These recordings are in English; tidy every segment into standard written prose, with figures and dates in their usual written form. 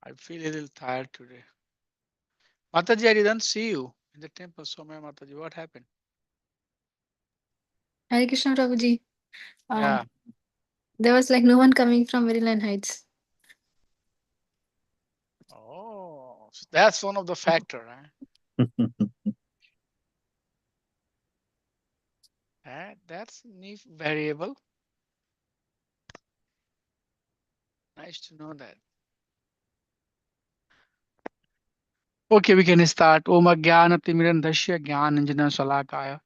I feel a little tired today. Mataji, I didn't see you in the temple. So, my Mataji, what happened? Hare Krishna Prabhuji. Yeah. There was like no one coming from Maryland Heights. Oh, so that's one of the factor, right? That's neat variable. Nice to know that. Okay, we can start. Om Ajnanatimirandhasya Jnananjana Salakaya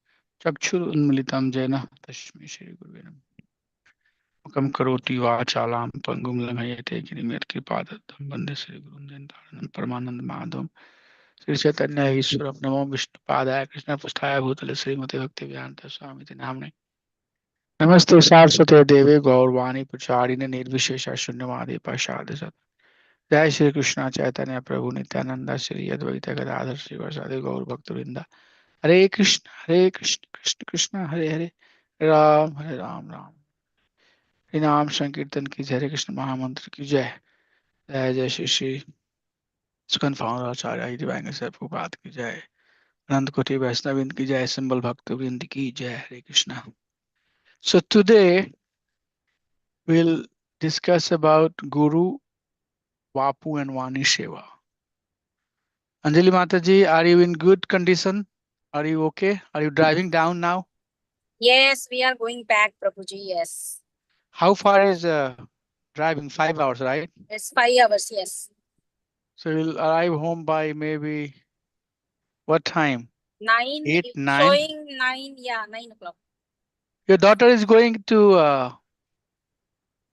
Chakshur Unmilitam Jena Tashmi Shri Gurve Namaha. Mukam Karoti Vachalam Pangum Langhayate Girimet Kripadattam Bande Shri Gurun Jantaranam Paramanand Madhvam Shri Chaitanya Ishwaram Namo Vishnu Padaya Krishna Pusthaya Bhutale Srimati Bhakti Vedanta Swami Namne Namaste Saraswate Deve Gaurvani Pacharine Nirvishesha Shunyamadi Pashad जय श्री कृष्ण चैतन्य प्रभु नित्यानंद श्री अद्वैत गदाधर श्रीवासादि गौर भक्तवृंद हरे कृष्ण कृष्ण कृष्ण हरे हरे हरे राम राम हरे नाम संकीर्तन की जय हरे कृष्ण महामंत्र की जय जय जय श्री श्री स्कंद फाउंडर आचार्य दिव्यांग प्रभुपाद की जय अनंत कोटि वैष्णविंद की जय सिंबल भक्तवृंद की जय हरे Krishna. So today we'll discuss about Guru, Vapu and Vani Seva. Anjali Mataji, are you in good condition? Are you okay? Are you driving down now? Yes, we are going back, Prabhuji. Yes. How far is driving? 5 hours, right? It's 5 hours. Yes. So you'll arrive home by maybe what time? 9, 8, 9? showing 9. Yeah, 9 o'clock. Your daughter is going to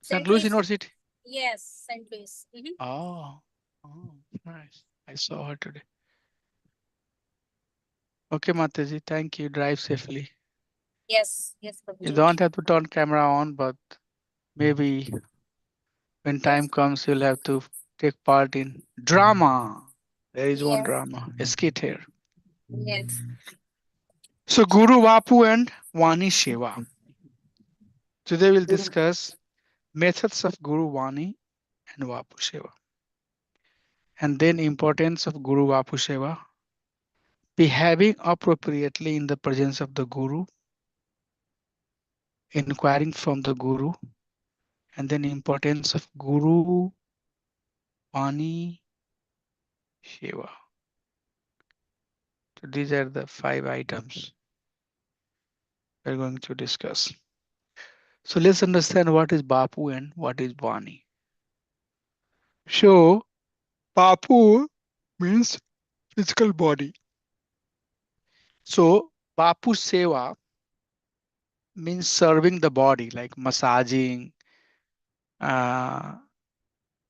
St. St. Louis Louis. University? Yes, St. Louis. Oh, oh, nice. I saw her today. Okay, Mataji, thank you. Drive safely. Yes, yes, You Prabhuji. don't have to turn camera on, but maybe when time Yes. comes, you'll have to take part in drama. There is one Yes. drama, a skit here. Yes. So Guru Vapu and Vani Seva. Today we'll discuss methods of Guru Vani and Vapu Seva. And then importance of Guru Vapu Seva, behaving appropriately in the presence of the Guru, inquiring from the Guru, and then importance of Guru Vani Seva. So these are the 5 items we're going to discuss. So let's understand what is Bapu and what is Vani. So Bapu means physical body. So Bapu Seva means serving the body, like massaging, uh,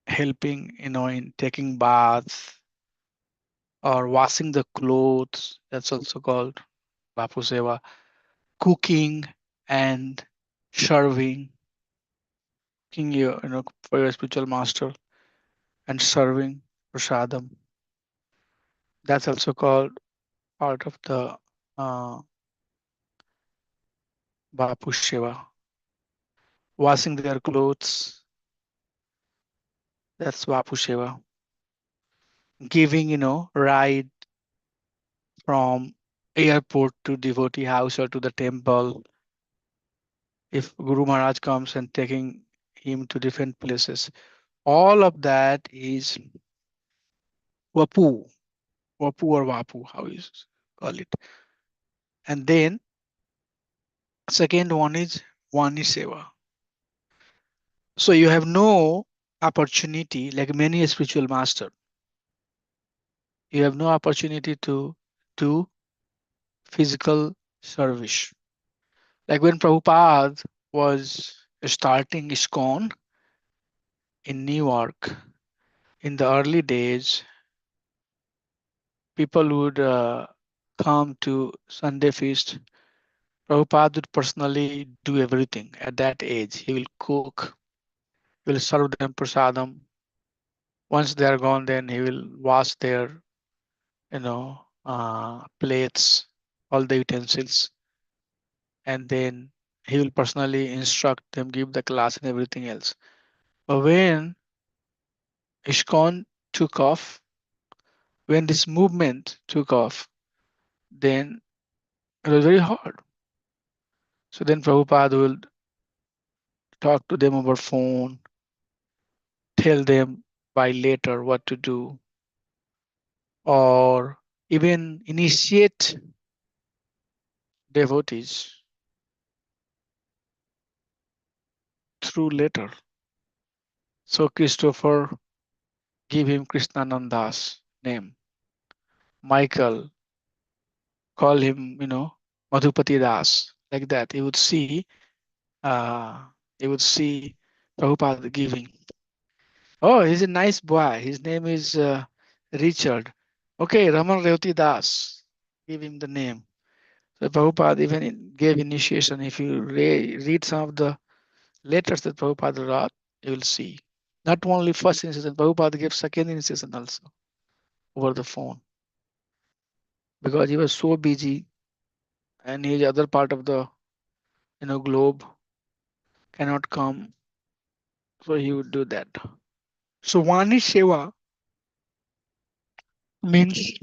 helping, in taking baths or washing the clothes. That's also called Bapu Seva. Cooking and serving, cooking for your spiritual master and serving prasadam. That's also called part of the Bapu Seva. Washing their clothes, that's Bapu Seva. Giving, ride from airport to devotee house or to the temple. If Guru Maharaj comes and taking him to different places, all of that is Vapu, Vapu or Vapu, how you call it. And then second one is Vani Seva. So you have no opportunity, like many spiritual master, you have no opportunity to do physical service. Like when Prabhupada was starting ISKCON in New York, in the early days, people would come to Sunday feast. Prabhupada would personally do everything at that age. He will cook, will serve them prasadam. Once they are gone, then he will wash their, plates, all the utensils, and then he will personally instruct them, give the class and everything else. But when ISKCON took off, when this movement took off, then it was very hard. So then Prabhupada will talk to them over phone, tell them by later what to do, or even initiate devotees through letter. So Christopher give him Krishnananda's name. Michael call him, Madhupati Das, like that. Uh, he would see Prabhupada giving. Oh, he's a nice boy. His name is Richard. Okay, Raman Revati Das. Give him the name. So Prabhupada even gave initiation. If you read some of the letters that Prabhupada wrote, you will see. Not only first initiation, Prabhupada gave second initiation also over the phone. Because he was so busy and his other part of the globe cannot come. So he would do that. So Vani Seva means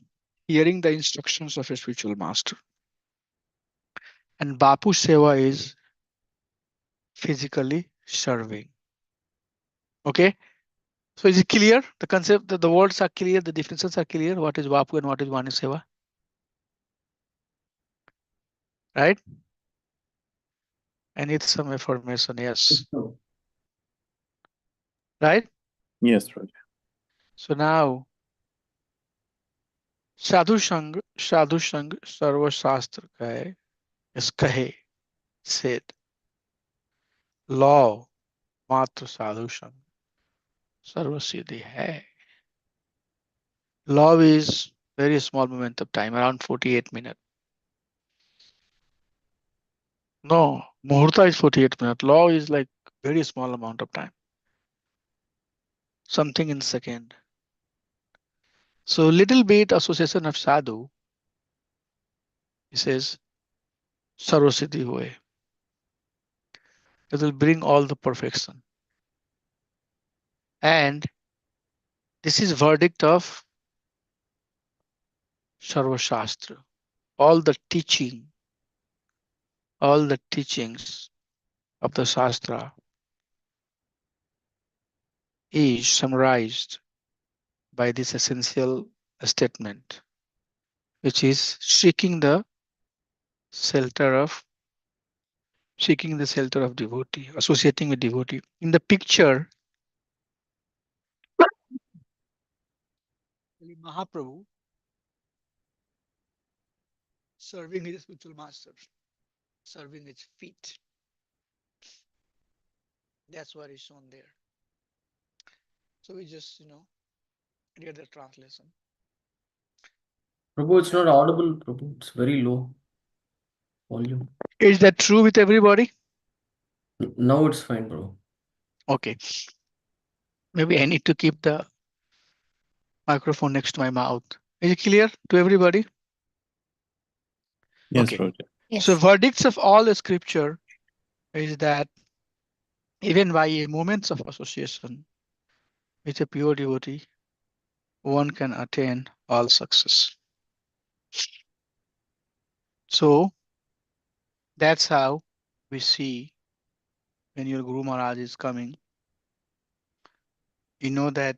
hearing the instructions of a spiritual master. And Vapu Seva is physically serving. Okay. So is it clear? The concept, the words are clear, the definitions are clear. What is Vapu and what is Vani Seva? Right? I need some information. Yes. Right? Yes, Raja. So now Sadhu Sang Sarva Shastra Kahe is Kahe said law Matra Sadhu Sang Sarva Siddhi Hai. Law is very small moment of time, around 48 minutes. No, Muhurta is 48 minutes. Law is like very small amount of time. Something in second. So little bit association of sadhu, he says, sarvasiddhi hoye. It will bring all the perfection. And this is verdict of Sarva Shastra. All the teachings of the Shastra is summarized by this essential statement, which is seeking the shelter of devotee, associating with devotee. In the picture, Mahaprabhu serving his spiritual master, serving his feet. That's what is shown there. So we just, read the translation. Prabhu, it's not audible, Prabhu. It's very low volume. Is that true with everybody? Now it's fine, bro. Okay. Maybe I need to keep the microphone next to my mouth. Is it clear to everybody? Yes, Okay. Raja. Yes. So verdicts of all the scripture is that even by a moments of association with a pure devotee, one can attain all success. So that's how we see when your Guru Maharaj is coming, you know that,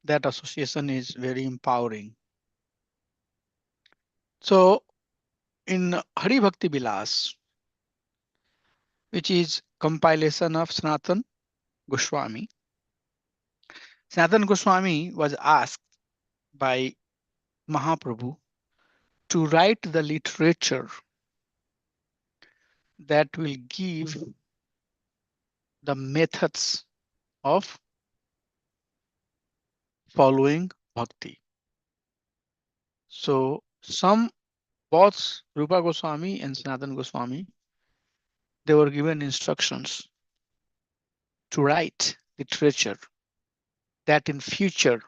that association is very empowering. So in Hari Bhakti Vilas, which is compilation of Sanatan Goswami, Sanatan Goswami was asked by Mahaprabhu to write the literature that will give the methods of following bhakti. So both Rupa Goswami and Sanatan Goswami, they were given instructions to write literature that in future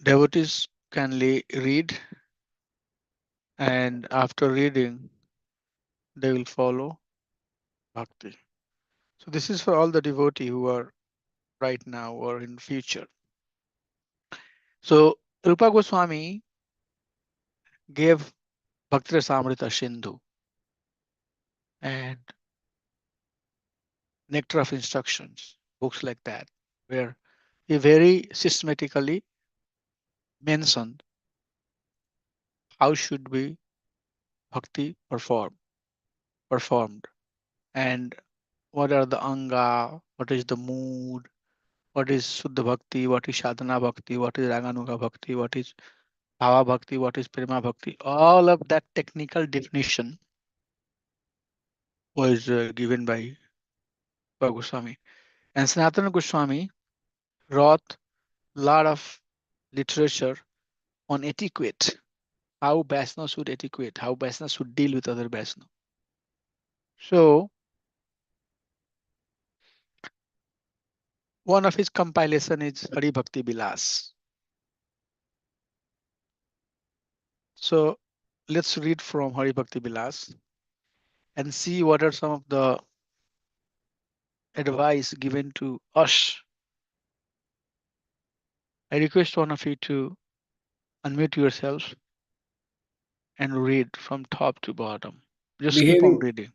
devotees can read, and after reading they will follow bhakti. So this is for all the devotees who are right now or in future. So Rupa Goswami gave Bhakti Rasamrita Sindhu and Nectar of Instructions, books like that, where he very systematically mentioned how should be bhakti performed, and what are the anga, what is the mood, what is Suddha Bhakti, what is Sadhana Bhakti, what is Raganuga Bhakti, what is Bhava Bhakti, what is Prema Bhakti. All of that technical definition was given by Goswami. And Sanatana Goswami wrote a lot of literature on etiquette, how Vaishnava should etiquette, how Vaishnava should deal with other Vaishnava. So one of his compilation is Hari Bhakti Vilas. So let's read from Hari Bhakti Vilas and see what are some of the advice given to us. I request one of you to unmute yourselves and read from top to bottom. Just keep on Behaving, reading.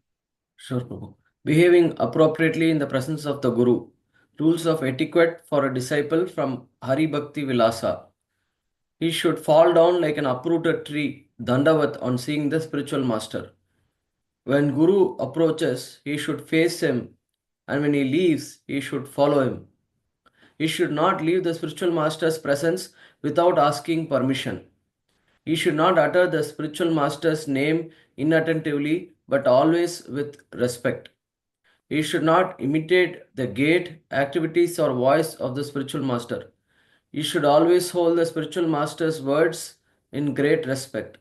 sure, Prabhu. Behaving appropriately in the presence of the Guru. Rules of etiquette for a disciple from Hari Bhakti Vilasa. He should fall down like an uprooted tree, Dandavat, on seeing the spiritual master. When Guru approaches, he should face him, and when he leaves, he should follow him. He should not leave the spiritual master's presence without asking permission. He should not utter the spiritual master's name inattentively, but always with respect. He should not imitate the gait, activities, or voice of the spiritual master. He should always hold the spiritual master's words in great respect.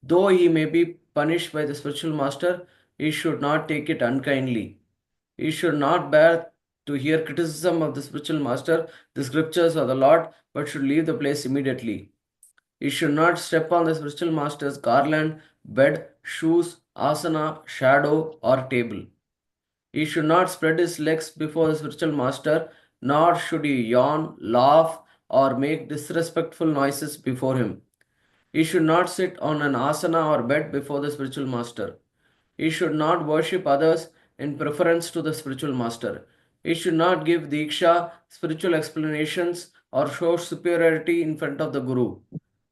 Though he may be punished by the spiritual master, he should not take it unkindly. He should not bear to hear criticism of the spiritual master, the scriptures, or the Lord, but should leave the place immediately. He should not step on the spiritual master's garland, bed, shoes, asana, shadow, or table. He should not spread his legs before the spiritual master, nor should he yawn, laugh, or make disrespectful noises before him. He should not sit on an asana or bed before the spiritual master. He should not worship others in preference to the spiritual master. He should not give diksha, spiritual explanations, or show superiority in front of the Guru.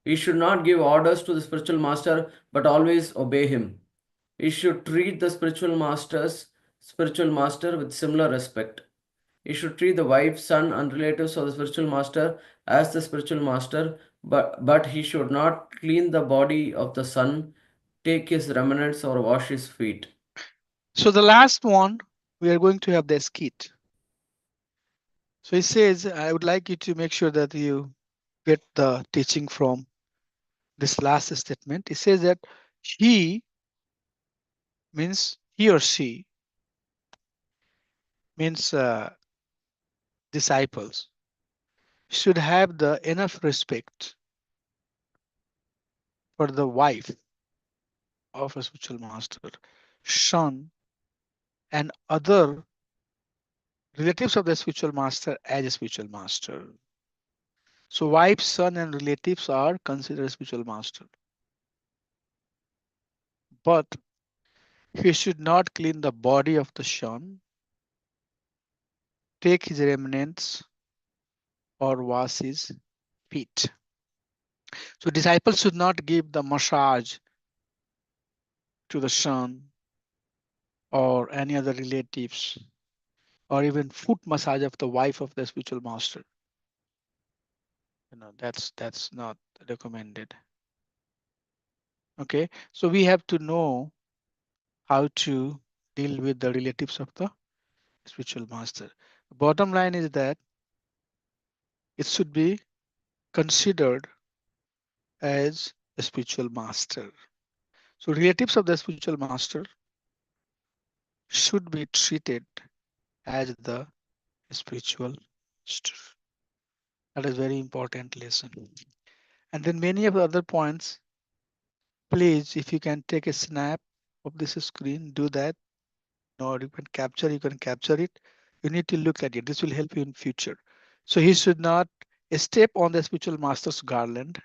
He should not give orders to the spiritual master but always obey him. He should treat the spiritual master with similar respect. He should treat the wife, son, and relatives of the spiritual master as the spiritual master, but he should not clean the body of the son, take his remnants, or wash his feet. So the last one, we are going to have the skit. So he says, I would like you to make sure that you get the teaching from this last statement. He says that he means he or she means disciples should have the enough respect for the wife of a spiritual master, son, and other relatives of the spiritual master as a spiritual master. So wife, son, and relatives are considered spiritual master. But he should not clean the body of the son, take his remnants, or wash his feet. So disciples should not give the massage to the son or any other relatives, or even foot massage of the wife of the spiritual master. That's not recommended. Okay, so we have to know how to deal with the relatives of the spiritual master. Bottom line is that it should be considered as a spiritual master. So relatives of the spiritual master should be treated as the spiritual master. That is very important lesson. And then many of the other points, please, if you can take a snap of this screen, do that. Or you can capture it. You need to look at it. This will help you in future. So he should not step on the spiritual master's garland,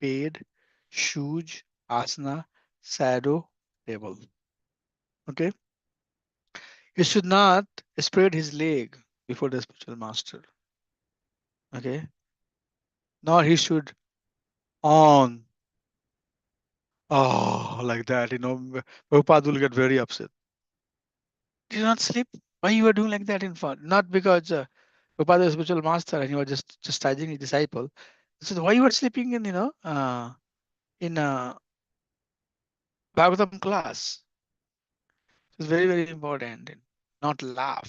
paid, shoes, asana, shadow, table. Okay. He should not spread his leg before the spiritual master. Okay. Nor he should on. Oh, like that. Prabhupada will get very upset. Did you not sleep? Why you were doing like that in front? Not because Prabhupada was a spiritual master and he was just chastising his disciple. He said, why you were sleeping in Bhagavatam class? It's very, very important. And not laugh.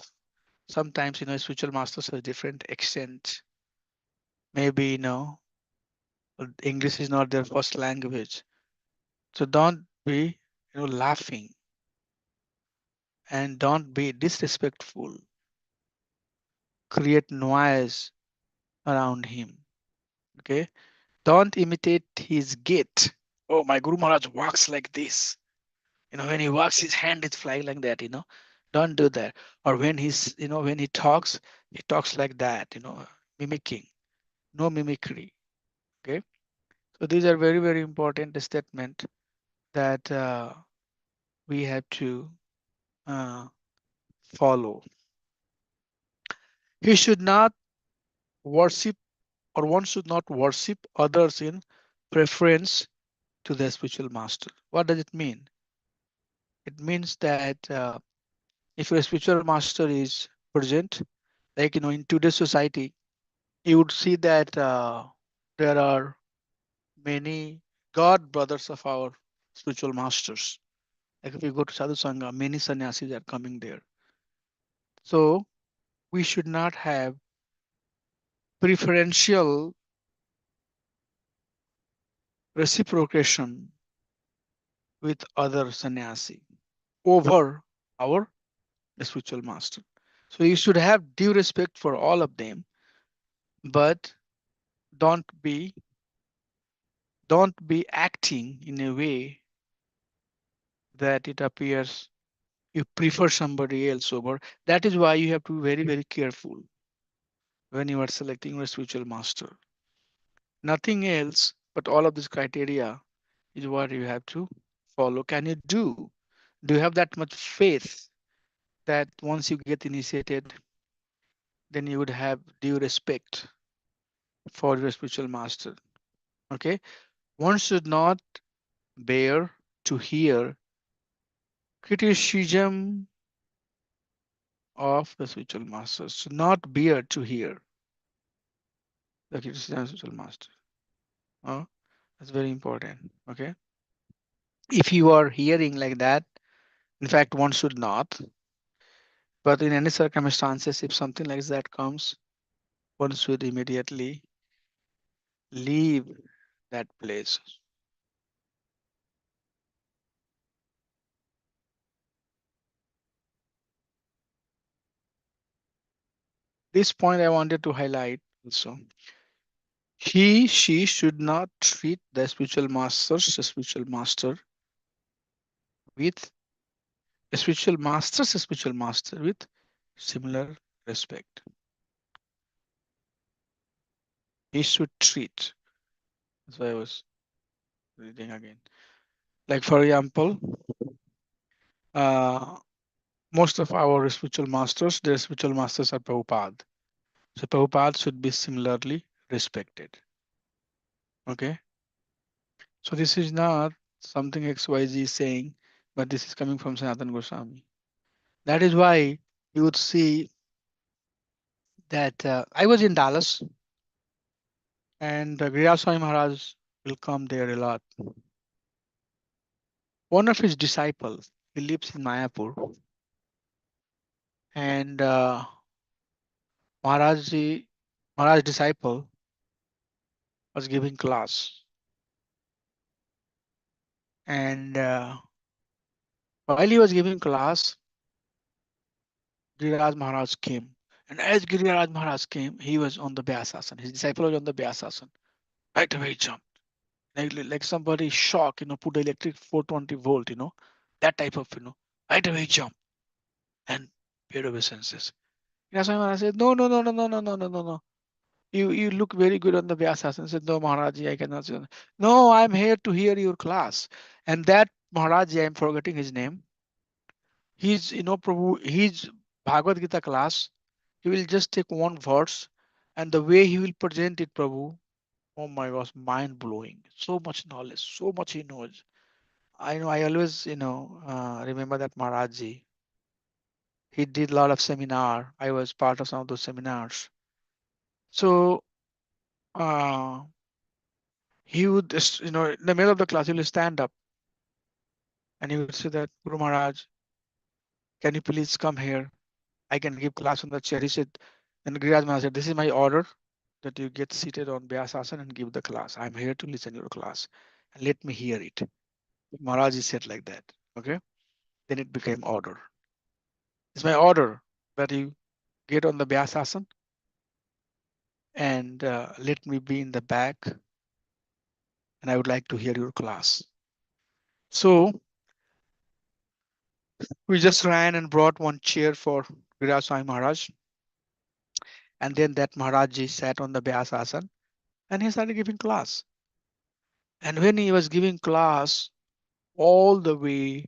Sometimes, spiritual masters have different accent. Maybe, English is not their first language. So don't be, laughing and don't be disrespectful. Create noise around him. Okay. Don't imitate his gait. Oh, my Guru Maharaj walks like this. When he walks, his hand is flying like that. Don't do that. Or when he talks like that. Mimicking. No mimicry. Okay. So these are very, very important statement that we have to uh, follow. He should not worship, or one should not worship others in preference to the spiritual master. What does it mean? It means that if your spiritual master is present, like in today's society, you would see that there are many god brothers of our spiritual masters. Like if you go to Sadhu Sangha, many sannyasis are coming there. So we should not have preferential reciprocation with other sannyasi over our spiritual master. So you should have due respect for all of them, but don't be acting in a way that it appears you prefer somebody else over. That is why you have to be very, very careful when you are selecting your spiritual master. Nothing else, but all of these criteria is what you have to follow. Can you do? Do you have that much faith that once you get initiated, then you would have due respect for your spiritual master? Okay. One should not bear to hear criticism of the spiritual masters. Should not bear to hear the criticism of the spiritual master. Oh, that's very important. Okay. If you are hearing like that, in fact, one should not. But in any circumstances, if something like that comes, one should immediately leave that place. This point I wanted to highlight also. She should not treat the spiritual master with spiritual master with similar respect. He should treat. That's why I was reading again. Like for example, most of our spiritual masters, their spiritual masters are Prabhupada. So Prabhupada should be similarly respected. Okay. So this is not something XYZ is saying, but this is coming from Sanatana Goswami. That is why you would see that I was in Dallas and Giriraj Swami Maharaj will come there a lot. One of his disciples, he lives in Mayapur, and Maharaj disciple was giving class, and while he was giving class, Giriraj Maharaj came. And as Giriraj Maharaj came, he was on the Vyasasana. His disciple was on the Vyasasana. Right away he jumped. Like somebody shock, put the electric 420 volt, that type of, right away he jumped and paid obeisances. Vyasa Swami Maharaj said, no, no, no, no, no, no, no, no, no, no. You look very good on the Vyasasana. I said, no, Maharaji, I cannot say that. No, I'm here to hear your class. And that Maharaji, I'm forgetting his name. He's, Prabhu, he's Bhagavad Gita class. He will just take one verse and the way he will present it, Prabhu, oh my gosh, mind blowing. So much knowledge, so much he knows. I know, I always, remember that Maharaji. He did a lot of seminar. I was part of some of those seminars. So uh, he would just, in the middle of the class, he will stand up and he would say that, Guru Maharaj, can you please come here? I can give class on the chair. He said, and Giriraj Maharaj said, this is my order that you get seated on Vyasasana and give the class. I'm here to listen to your class and let me hear it. Maharaj said like that. Okay. Then it became order. It's my order that you get on the Vyasasana and let me be in the back and I would like to hear your class. So we just ran and brought one chair for Giriraj Swami Maharaj. And then that Maharaj sat on the Vyasasana and he started giving class. And when he was giving class, all the way,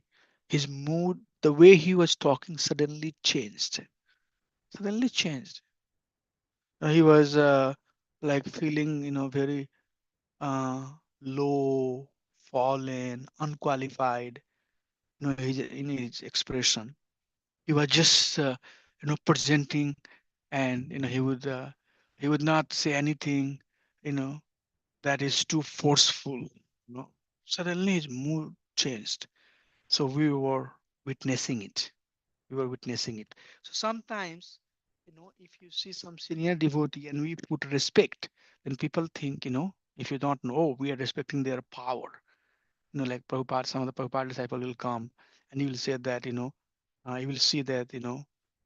his mood, the way he was talking suddenly changed. Suddenly changed. He was like feeling, very low, fallen, unqualified, in his expression. He was just, presenting, and he would not say anything, you know, that is too forceful. Suddenly his mood changed. So we were witnessing it. We were witnessing it. So sometimes, if you see some senior devotee and we put respect, then people think, if you don't know, oh, we are respecting their power. Like Prabhupada, some of the Prabhupada disciple will come and you will say that, you will see that,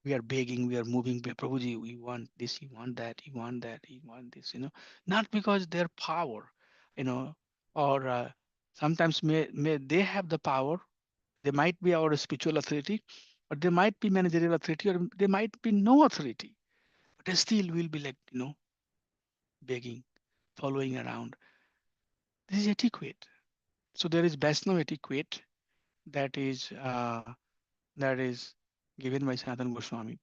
we are begging, we are moving, Prabhuji, we want this, you want that, you want that, you want this, not because their power, you know, or sometimes may they have the power, they might be our spiritual authority, or they might be managerial authority, or they might be no authority, but they still will be like, begging, following around. This is etiquette. So there is Vaishnava etiquette that is that is given by Sanatana Goswami.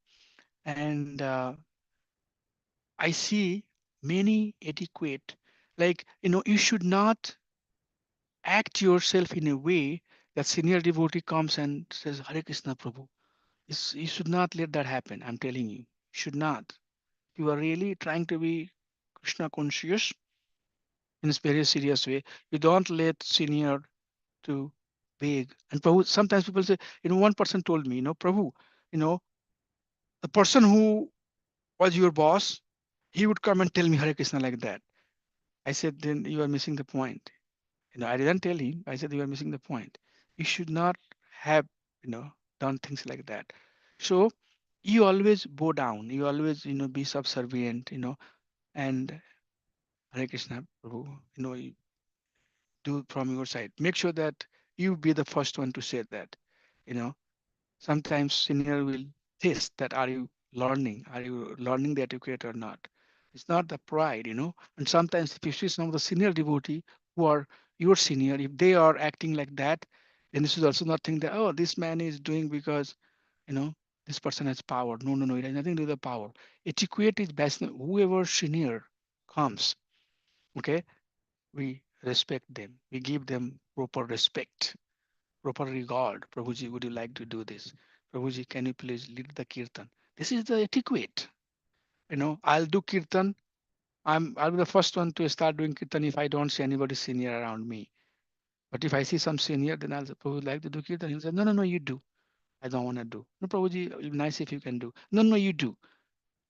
And I see many etiquette, like, you should not act yourself in a way that senior devotee comes and says, Hare Krishna Prabhu. You should not let that happen. I'm telling you, should not. You are really trying to be Krishna conscious in a very serious way. You don't let senior to beg. And Prabhu, sometimes people say, one person told me, Prabhu, you know, the person who was your boss, he would come and tell me Hare Krishna like that. I said, then you are missing the point. I didn't tell him. I said, you are missing the point. You should not have, done things like that. So you always bow down. You always, be subservient, and Hare Krishna, Prabhu, you do from your side. Make sure that you be the first one to say that, you know. Sometimes senior will test that are you learning the etiquette or not. It's not the pride, and sometimes if you see some of the senior devotee who are your senior, if they are acting like that, then this is also not think that, oh, this man is doing because you know this person has power. No, no, no, it has nothing to do with the power. Etiquette is best. Whoever senior comes, okay, we respect them, we give them proper respect, proper regard. Prabhuji, would you like to do this? Prabhuji, can you please lead the kirtan? This is the etiquette. I'll do kirtan. I'll be the first one to start doing kirtan if I don't see anybody senior around me. But if I see some senior, then I'll say, Prabhuji, like to do kirtan. He'll say, no, no, no, you do. I don't want to do. No, Prabhuji, it'll be nice if you can do. No, no, you do.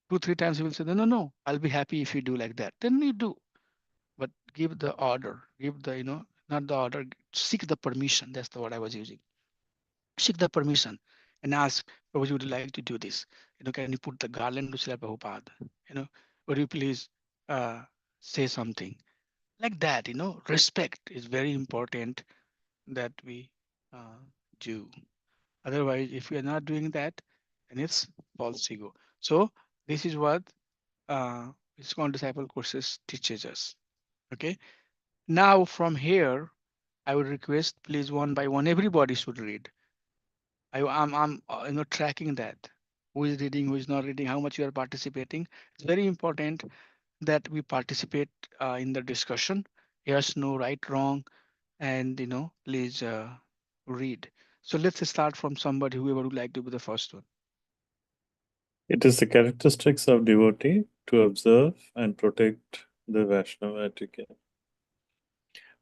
Two, three times he will say, no, no, no, I'll be happy if you do like that. Then you do. But give the order, give the, not the order, seek the permission. That's the word I was using. Seek the permission and ask, Prabhuji, would you like to do this? Can you put the garland to Srila Prabhupada? Would you please say something like that? Respect is very important that we do. Otherwise, if we are not doing that, then it's false ego. So this is what ISKCON Disciple Courses teaches us. Okay. Now from here, I would request please one by one, everybody should read. I'm tracking that. Who is reading, who is not reading, how much you are participating. It's very important that we participate in the discussion. Yes, no, right, wrong, and please read. So let's start from somebody, whoever would like to be the first one. It is the characteristics of devotee to observe and protect the Vaishnava etiquette.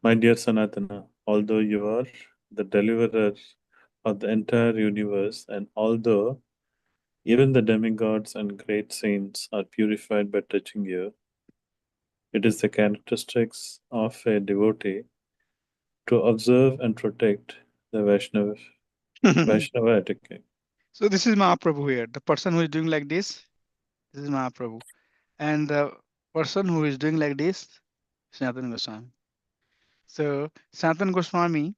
My dear Sanatana, although you are the deliverer of the entire universe, and although even the demigods and great saints are purified by touching you, it is the characteristics of a devotee to observe and protect the Vaishnava etiquette. So this is Mahaprabhu here. The person who is doing like this is Mahaprabhu. And the person who is doing like this, Sanatana Goswami. So Sanatana Goswami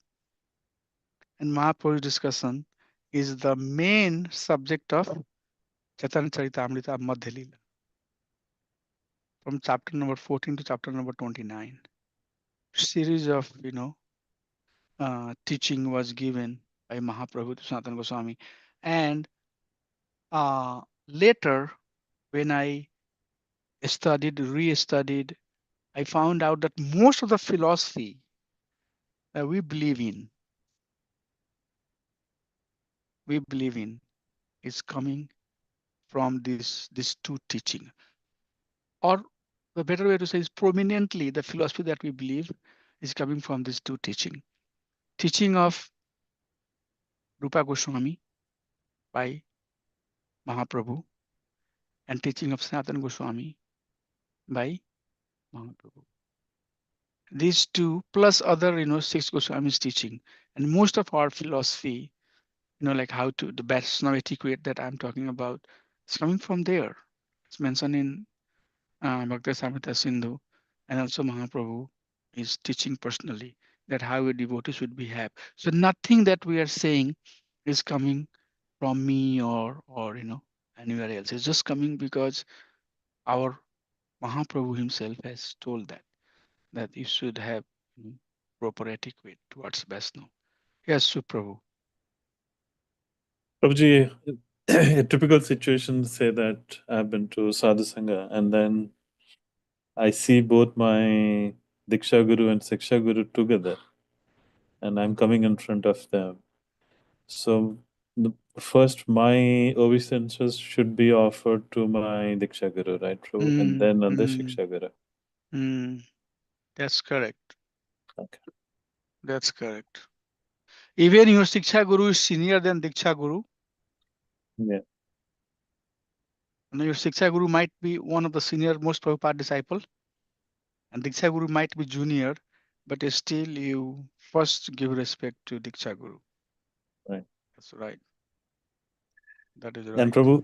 and Mahaprabhu's discussion is the main subject of Chaitanya Charitamrita Madhya Lila, from chapter number 14 to chapter number 29. Series of teaching was given by Mahaprabhu to Sanatana Goswami, and later when I studied, re-studied, I found out that most of the philosophy that we believe in is coming from this two teaching, or the better way to say is prominently the philosophy that we believe is coming from these two teaching of Rupa Goswami by Mahaprabhu, and teaching of Sanatana Goswami by Mahaprabhu. These two plus other 6 Goswami's teaching, and most of our philosophy, like how to the Vaishnava etiquette that I'm talking about, is coming from there. It's mentioned in Bhakti Samhita Sindhu, and also Mahaprabhu is teaching personally that how a devotee should behave. So nothing that we are saying is coming from me or anywhere else. It's just coming because our Mahaprabhu himself has told that you should have proper etiquette towards Vaishnava. Yes, Suprabhu. Prabhuji, a typical situation say that I've been to Sadhu Sangha and then I see both my Diksha Guru and Siksha Guru together and I'm coming in front of them. So first my obeisances should be offered to my Diksha Guru, right, Prabhu? And then on the Siksha Guru. That's correct. Okay. That's correct. Even your Siksha Guru is senior than Diksha Guru. Yeah. Your Siksha Guru might be one of the senior most Prabhupada disciple, and Diksha Guru might be junior, but still you first give respect to Diksha Guru. Right. That's right. That is And right. Prabhu,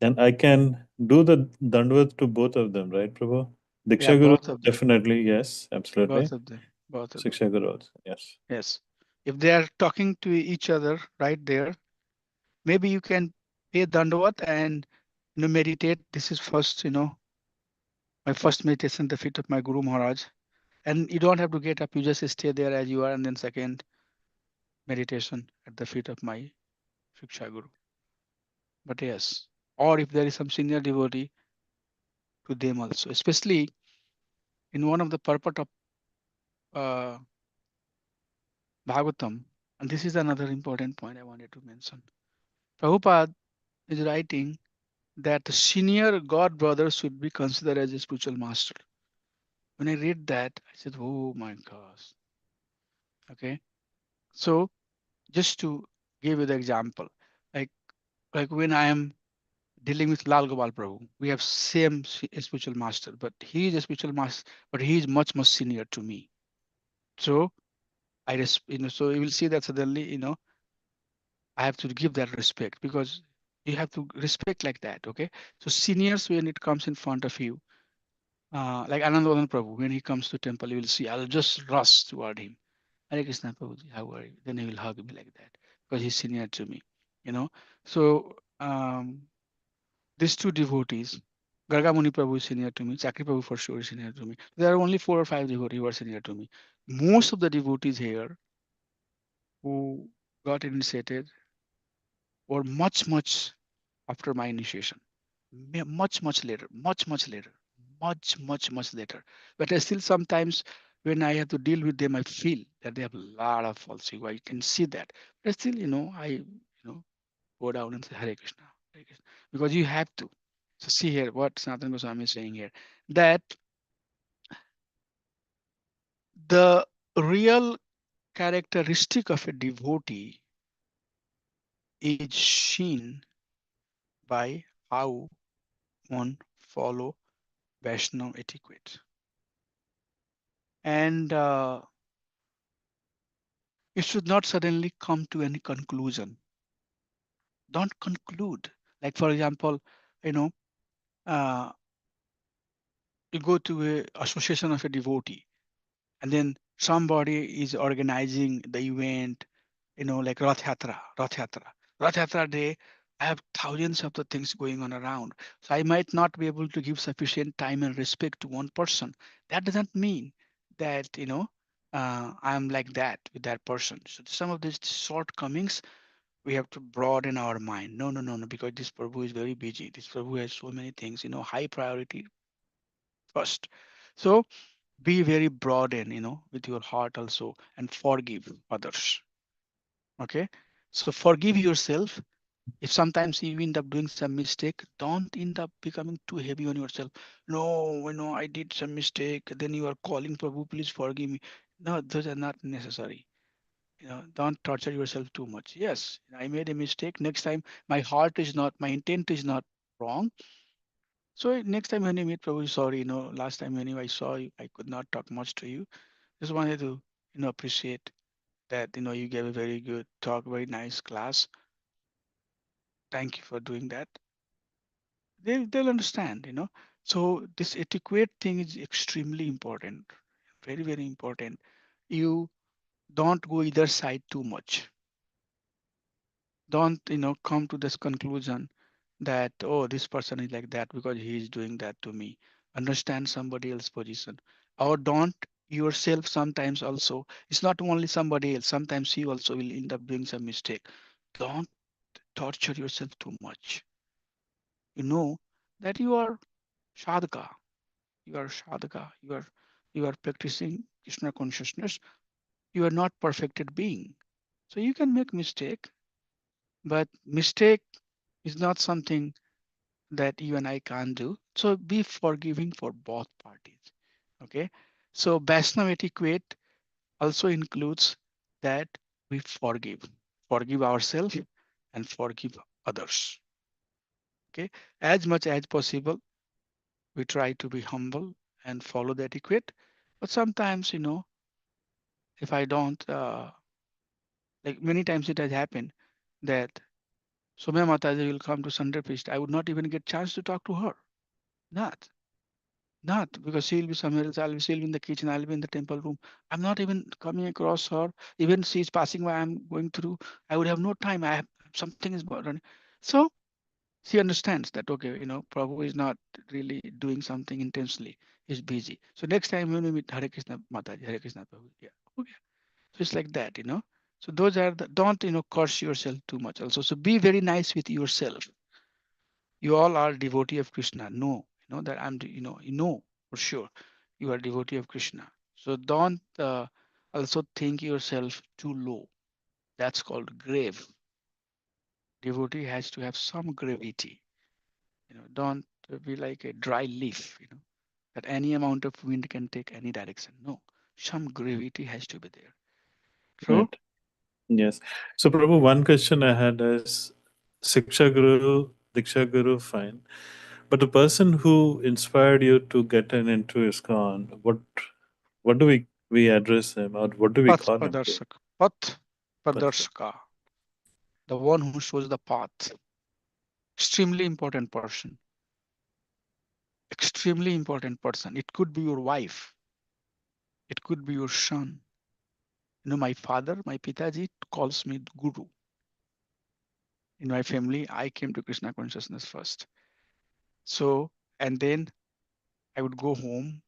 and I can do the Dandvat to both of them, right, Prabhu? Yeah, Diksha Guru, both of them. definitely, yes, absolutely. Both of them. Both of them. Siksha Guru also, yes. Yes. If they are talking to each other right there, maybe you can pay Dandavat and meditate. This is first, my first meditation at the feet of my Guru Maharaj. And you don't have to get up, you just stay there as you are, and then second meditation at the feet of my Shiksha Guru. But yes, or if there is some senior devotee, to them also, especially in one of the purport of uh, Bhagavatam. And this is another important point I wanted to mention. Prabhupada is writing that the senior god brother should be considered as a spiritual master. When I read that, I said, oh my gosh. Okay. So just to give you the example, like when I am dealing with Lal Gopal Prabhu, we have same spiritual master, but he is a spiritual master, but he is much senior to me. So so you will see that suddenly, I have to give that respect, because you have to respect like that. Okay. So seniors, when it comes in front of you, like Anandavan Prabhu, when he comes to temple, you will see, I'll just rush toward him. Hare Krishna Prabhuji, how are you? Then he will hug me like that because he's senior to me, So these two devotees, Garga Muni Prabhu is senior to me, Chakri Prabhu for sure is senior to me. There are only 4 or 5 devotees who are senior to me. Most of the devotees here who got initiated were much after my initiation. Much later, much later, much later. But I still sometimes when I have to deal with them, I feel that they have a lot of false ego. I can see that. But still, I go down and say Hare Krishna, Hare Krishna. Because you have to. So see here what Sanatana Goswami is saying here. That the real characteristic of a devotee is seen by how one follow Vaishnava etiquette. And you should not suddenly come to any conclusion. Don't conclude. Like for example, you know, uh, you go to a association of a devotee, and then somebody is organizing the event, like Rath Yatra day. I have thousands of the things going on around. So I might not be able to give sufficient time and respect to one person. That doesn't mean that, I'm like that with that person. So some of these shortcomings, we have to broaden our mind. No, no, no, no, because this Prabhu is very busy. This Prabhu has so many things, high priority first. So be very broad in with your heart also, and forgive others. Okay, so forgive yourself. If sometimes you end up doing some mistake, don't end up becoming too heavy on yourself. No, I did some mistake, then you are calling Prabhu, please forgive me. No, those are not necessary. Don't torture yourself too much. Yes, I made a mistake. Next time my intent is not wrong. So next time when you meet Prabhu, sorry, last time when I saw you, I could not talk much to you. Just wanted to, appreciate that, you gave a very good talk, very nice class. Thank you for doing that. They'll understand, So this etiquette thing is extremely important, very, very important. You don't go either side too much. Don't, come to this conclusion that, oh, this person is like that because he is doing that to me. Understand somebody else's position. Or don't yourself sometimes also. It's not only somebody else. Sometimes you also will end up doing some mistake. Don't torture yourself too much. You know that you are sadhaka. You are sadhaka. You are practicing Krishna consciousness. You are not perfected being. So you can make mistake, but mistake is not something that you and I can't do. So be forgiving for both parties. Okay. So Vaishnava etiquette also includes that we forgive ourselves and forgive others. Okay. As much as possible, we try to be humble and follow the etiquette. But sometimes, if I don't, like many times it has happened that Sumya Mataji will come to Sunday feast. I would not even get chance to talk to her. Not. Not because she'll be somewhere else. She'll be in the kitchen. I'll be in the temple room. I'm not even coming across her. Even she's passing by. I'm going through. I would have no time. I have something is running. So she understands that okay, Prabhu is not really doing something intensely. He's busy. So next time when we meet Hare Krishna Mataji, Hare Krishna Prabhu. Yeah. Okay. So it's like that. So those are the don't curse yourself too much also. So be very nice with yourself. You all are devotee of Krishna. No, that for sure you are devotee of Krishna. So don't also think yourself too low. That's called grave. Devotee has to have some gravity. Don't be like a dry leaf. That any amount of wind can take any direction. No, some gravity has to be there. So Right. Yes. So, Prabhu, one question I had is Siksha Guru, Diksha Guru, fine. But the person who inspired you to get into ISKCON, what do we address him, or what do we Path call him? Pradarshaka. Path Path. Pradarshaka. The one who shows the path. Extremely important person. Extremely important person. It could be your wife. It could be your son. My father, my Pitaji calls me Guru. In my family, I came to Krishna consciousness first. So, and then I would go home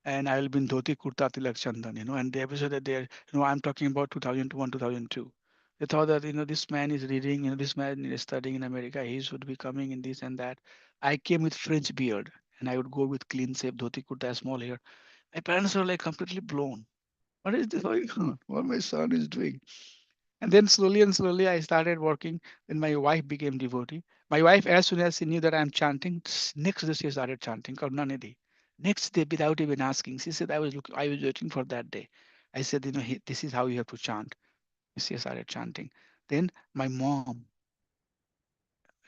and I will be in dhoti kurta tilak chandan, and the episode that they're, I'm talking about 2001, 2002. They thought that, this man is reading, this man is studying in America. He should be coming in this and that. I came with French beard and I would go with clean shape, dhoti kurta, small hair. My parents were like completely blown. What is this going on? What my son is doing? And then slowly and slowly, I started working. When my wife became devotee, my wife, as soon as she knew that I'm chanting, next day she started chanting Karuna Nidhi. Next day, without even asking, she said, I was waiting for that day. I said, this is how you have to chant. She started chanting. Then my mom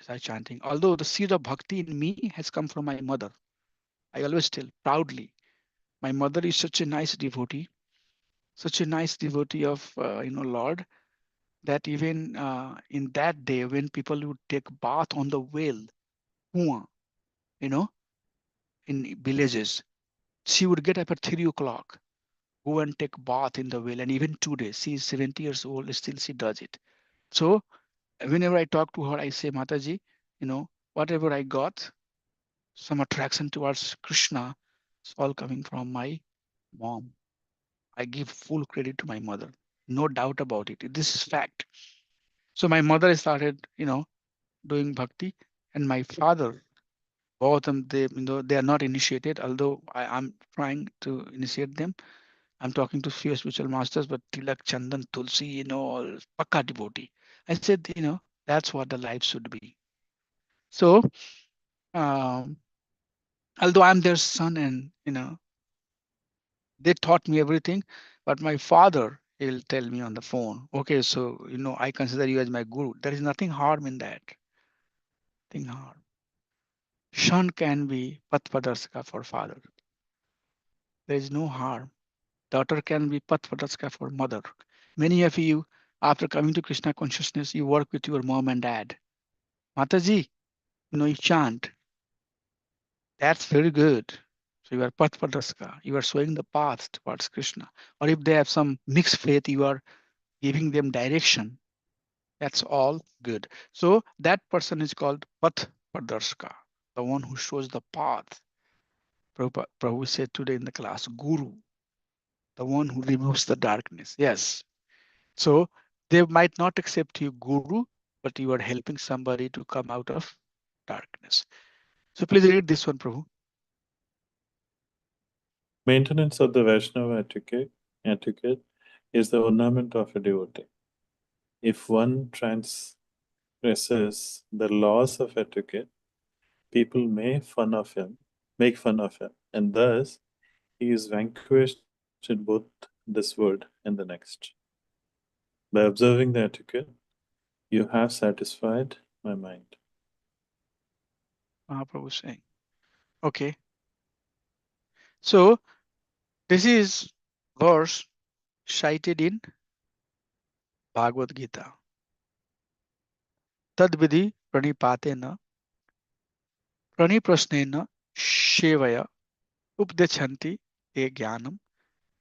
started chanting. Although the seed of bhakti in me has come from my mother, I always tell proudly, my mother is such a nice devotee, such a nice devotee of Lord, that even in that day when people would take bath on the well, Kua, you know, in villages, she would get up at 3 o'clock, go and take bath in the well. And even today, she is 70 years old, still she does it. So whenever I talk to her, I say, Mataji, whatever I got, some attraction towards Krishna, it's all coming from my mom. I give full credit to my mother. No doubt about it. This is fact. So my mother started, doing bhakti, and my father, both of them, they are not initiated, although I'm trying to initiate them. I'm talking to few spiritual masters, but Tilak, Chandan, Tulsi, all Pakka devotee. I said, that's what the life should be. So, um, although I'm their son and, they taught me everything, but my father, he will tell me on the phone, okay, so, I consider you as my guru. There is nothing harm in that. Nothing harm. Son can be Patpadarshika for father. There is no harm. Daughter can be Patpadarshika for mother. Many of you, after coming to Krishna consciousness, you work with your mom and dad. Mataji, you chant. That's very good. So you are Patpadarshika. You are showing the path towards Krishna. Or if they have some mixed faith, you are giving them direction. That's all good. So that person is called Patpadarshika, the one who shows the path. Prabhu said today in the class, Guru, the one who removes the darkness. Yes. So they might not accept you guru, but you are helping somebody to come out of darkness. So please read this one, Prabhu. Maintenance of the Vaishnava etiquette is the ornament of a devotee. If one transgresses the laws of etiquette, people make fun of him, and thus he is vanquished in both this world and the next. By observing the etiquette, you have satisfied my mind. Mahaprabhu saying. Okay. So this is verse cited in Bhagavad Gita. Tadvidhi pranipatena praniprasnena shevaya updechanti te jnanam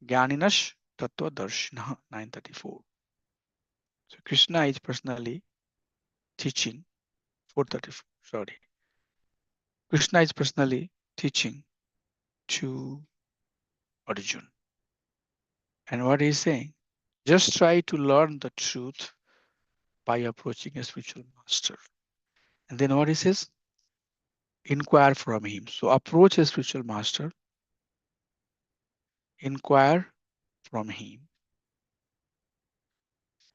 jnaninash tattva darshina 934. So Krishna is personally teaching 434. Sorry. Krishna is personally teaching to Arjun. And what he's saying, just try to learn the truth by approaching a spiritual master. And then what he says, inquire from him. So approach a spiritual master, inquire from him,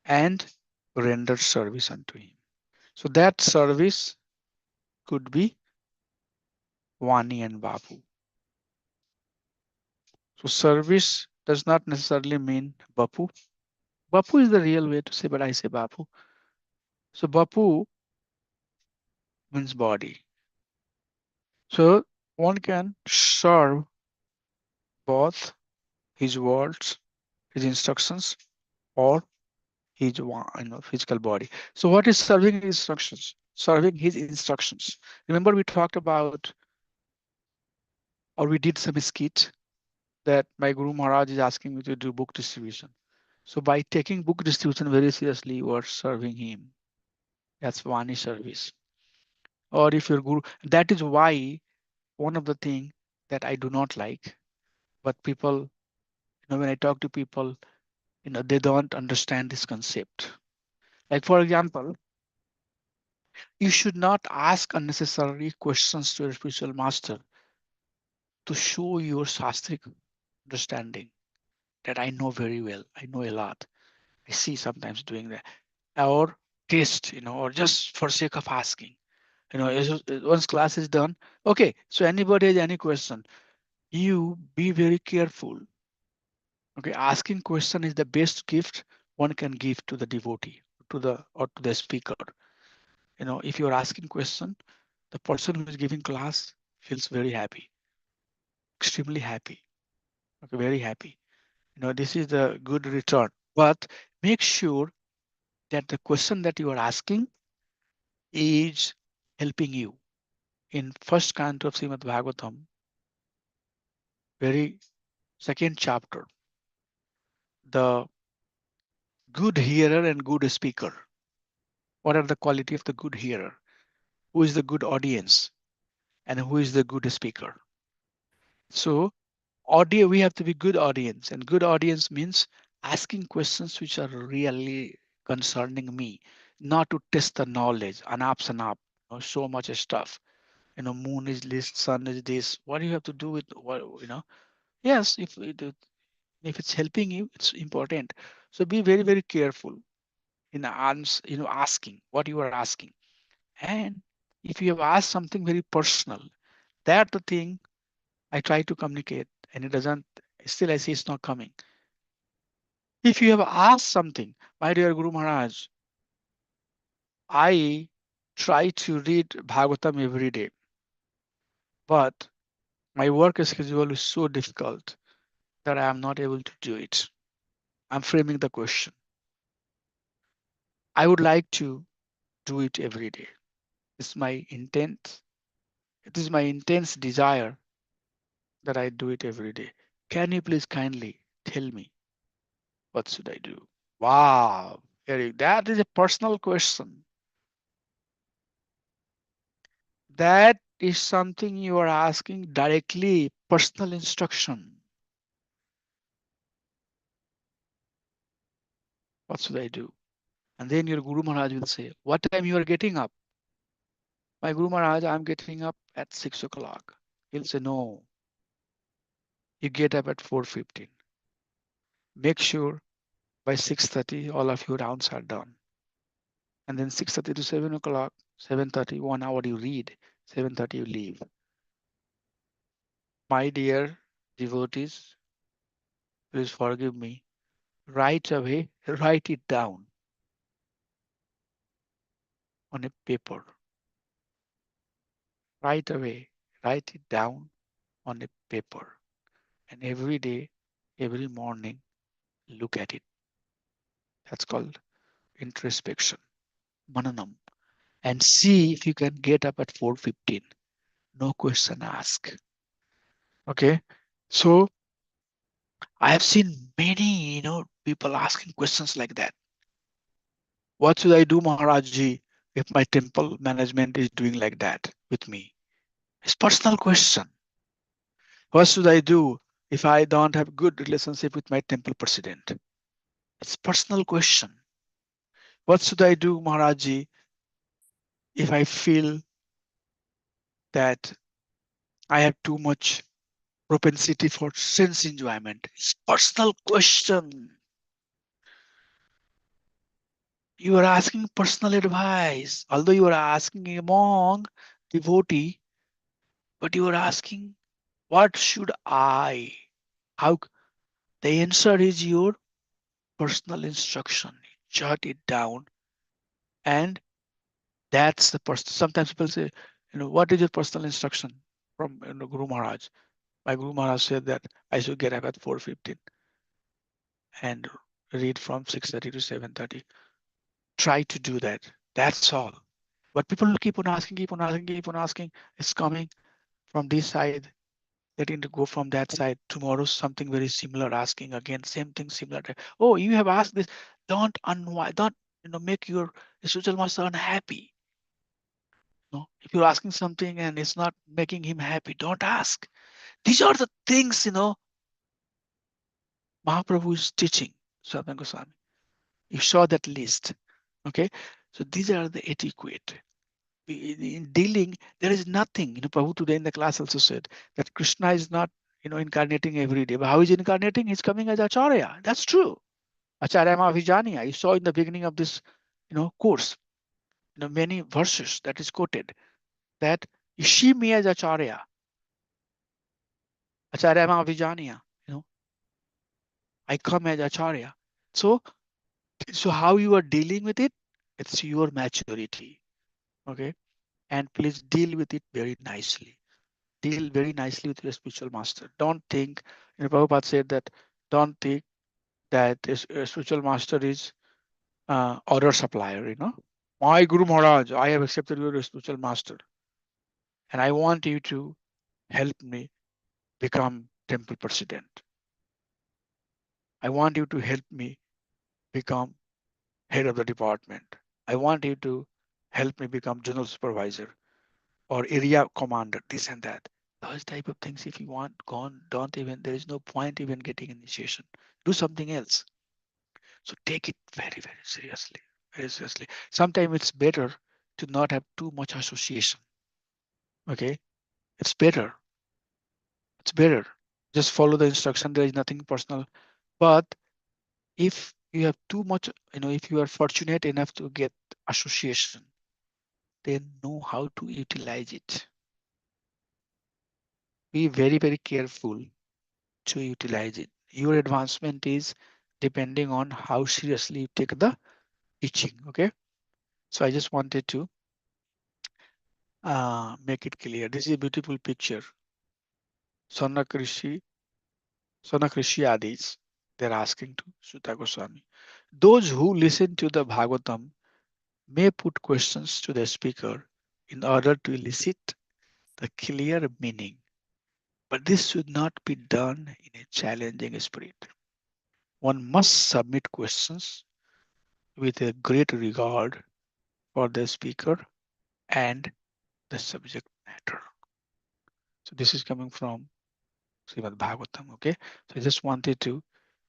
and render service unto him. So that service could be Vani and Vapu. So service does not necessarily mean Bapu. Bapu is the real way to say, but I say Bapu. So Bapu means body. So one can serve both his words, his instructions, or his physical body. So what is serving his instructions? Serving his instructions. Remember we talked about, or we did some skit that my Guru Maharaj is asking me to do book distribution. So by taking book distribution very seriously, you are serving him. That's Vani service. or if your guru, that is why one of the thing that I do not like, but people, when I talk to people, they don't understand this concept. Like for example, you should not ask unnecessary questions to your spiritual master to show your shastric understanding that I know very well. I know a lot. I see sometimes doing that. Or test, or just for sake of asking. Once class is done, okay, so anybody has any question, you be very careful. Okay, asking question is the best gift one can give to the devotee, to the speaker. If you're asking question, the person who is giving class feels very happy, extremely happy, okay, very happy. This is the good return. But make sure that the question that you are asking is helping you. In first canto of Srimad Bhagavatam, very second chapter, the good hearer and good speaker. What are the quality of the good hearer? Who is the good audience? And who is the good speaker? So we have to be good audience, and good audience means asking questions which are really concerning me, not to test the knowledge, anap, so much stuff. Moon is this, sun is this. What do you have to do with what? Yes, if it's helping you, it's important. So be very, very careful in asking what you are asking. And if you have asked something very personal, that the thing I try to communicate and it doesn't, still I see it's not coming. If you have asked something, my dear Guru Maharaj, I try to read Bhagavatam every day, but my work schedule is so difficult that I am not able to do it. I'm framing the question. I would like to do it every day. It's my intent. It is my intense desire that I do it every day. Can you please kindly tell me what should I do? Wow, Eric, that is a personal question. That is something you are asking directly, personal instruction. What should I do? And then your Guru Maharaj will say, what time you are getting up? My Guru Maharaj, I'm getting up at 6 o'clock. He'll say, no, you get up at 4:15. Make sure by 6:30, all of your rounds are done. And then 6:30 to 7 o'clock, 7:30, 1 hour you read, 7:30 you leave. My dear devotees, please forgive me. Right away, write it down on a paper. Right away, write it down on a paper. And every day, every morning, look at it. That's called introspection, mananam. And see if you can get up at 4:15. No question asked. Okay. So I have seen many, people asking questions like that. What should I do, Maharajji, if my temple management is doing like that with me? It's personal question. What should I do if I don't have good relationship with my temple president? It's personal question. What should I do, Maharajji, if I feel that I have too much propensity for sense enjoyment? It's personal question. You are asking personal advice, although you are asking a monk, devotee, but you are asking, what should I? How? The answer is your personal instruction. Jot it down, and that's the person. Sometimes people say, what is your personal instruction from Guru Maharaj? My Guru Maharaj said that I should get up at 4:15 and read from 6:30 to 7:30. Try to do that. That's all. But people will keep on asking, keep on asking, keep on asking. It's coming from this side, letting to go from that side. Tomorrow, something very similar, asking again, same thing, similar. Oh, you have asked this. Don't make your spiritual master unhappy. No, if you're asking something and it's not making him happy, don't ask. These are the things, Mahaprabhu is teaching Sanatana Goswami. You saw that list. Okay. So these are the etiquette. In dealing, there is nothing. Prabhu today in the class also said that Krishna is not, incarnating every day. But how is he incarnating? He's coming as Acharya. That's true. Acharya Vijaniya. You saw in the beginning of this, course, many verses that is quoted that she me as Acharya. Acharya Vijaniya. I come as Acharya. So how you are dealing with it, it's your maturity. Okay. And please deal with it very nicely. Deal very nicely with your spiritual master. Don't think, Prabhupada said that, don't think that a spiritual master is order supplier, My Guru Maharaj, I have accepted you as spiritual master. And I want you to help me become temple president. I want you to help me become head of the department. I want you to help me become general supervisor or area commander, this and that. Those type of things, if you want, don't even, there is no point even getting initiation. Do something else. So take it very, very seriously. Very seriously. Sometimes it's better to not have too much association. Okay. It's better. It's better. Just follow the instruction. There is nothing personal. But if you have too much, if you are fortunate enough to get association, then know how to utilize it. Be very, very careful to utilize it. Your advancement is depending on how seriously you take the teaching. Okay. So I just wanted to make it clear. This is a beautiful picture. Sonakrishi Adis, they're asking to Sutta Goswami. Those who listen to the Bhagavatam may put questions to the speaker in order to elicit the clear meaning. But this should not be done in a challenging spirit. One must submit questions with a great regard for the speaker and the subject matter. So this is coming from Srimad Bhagavatam. Okay, so I just wanted to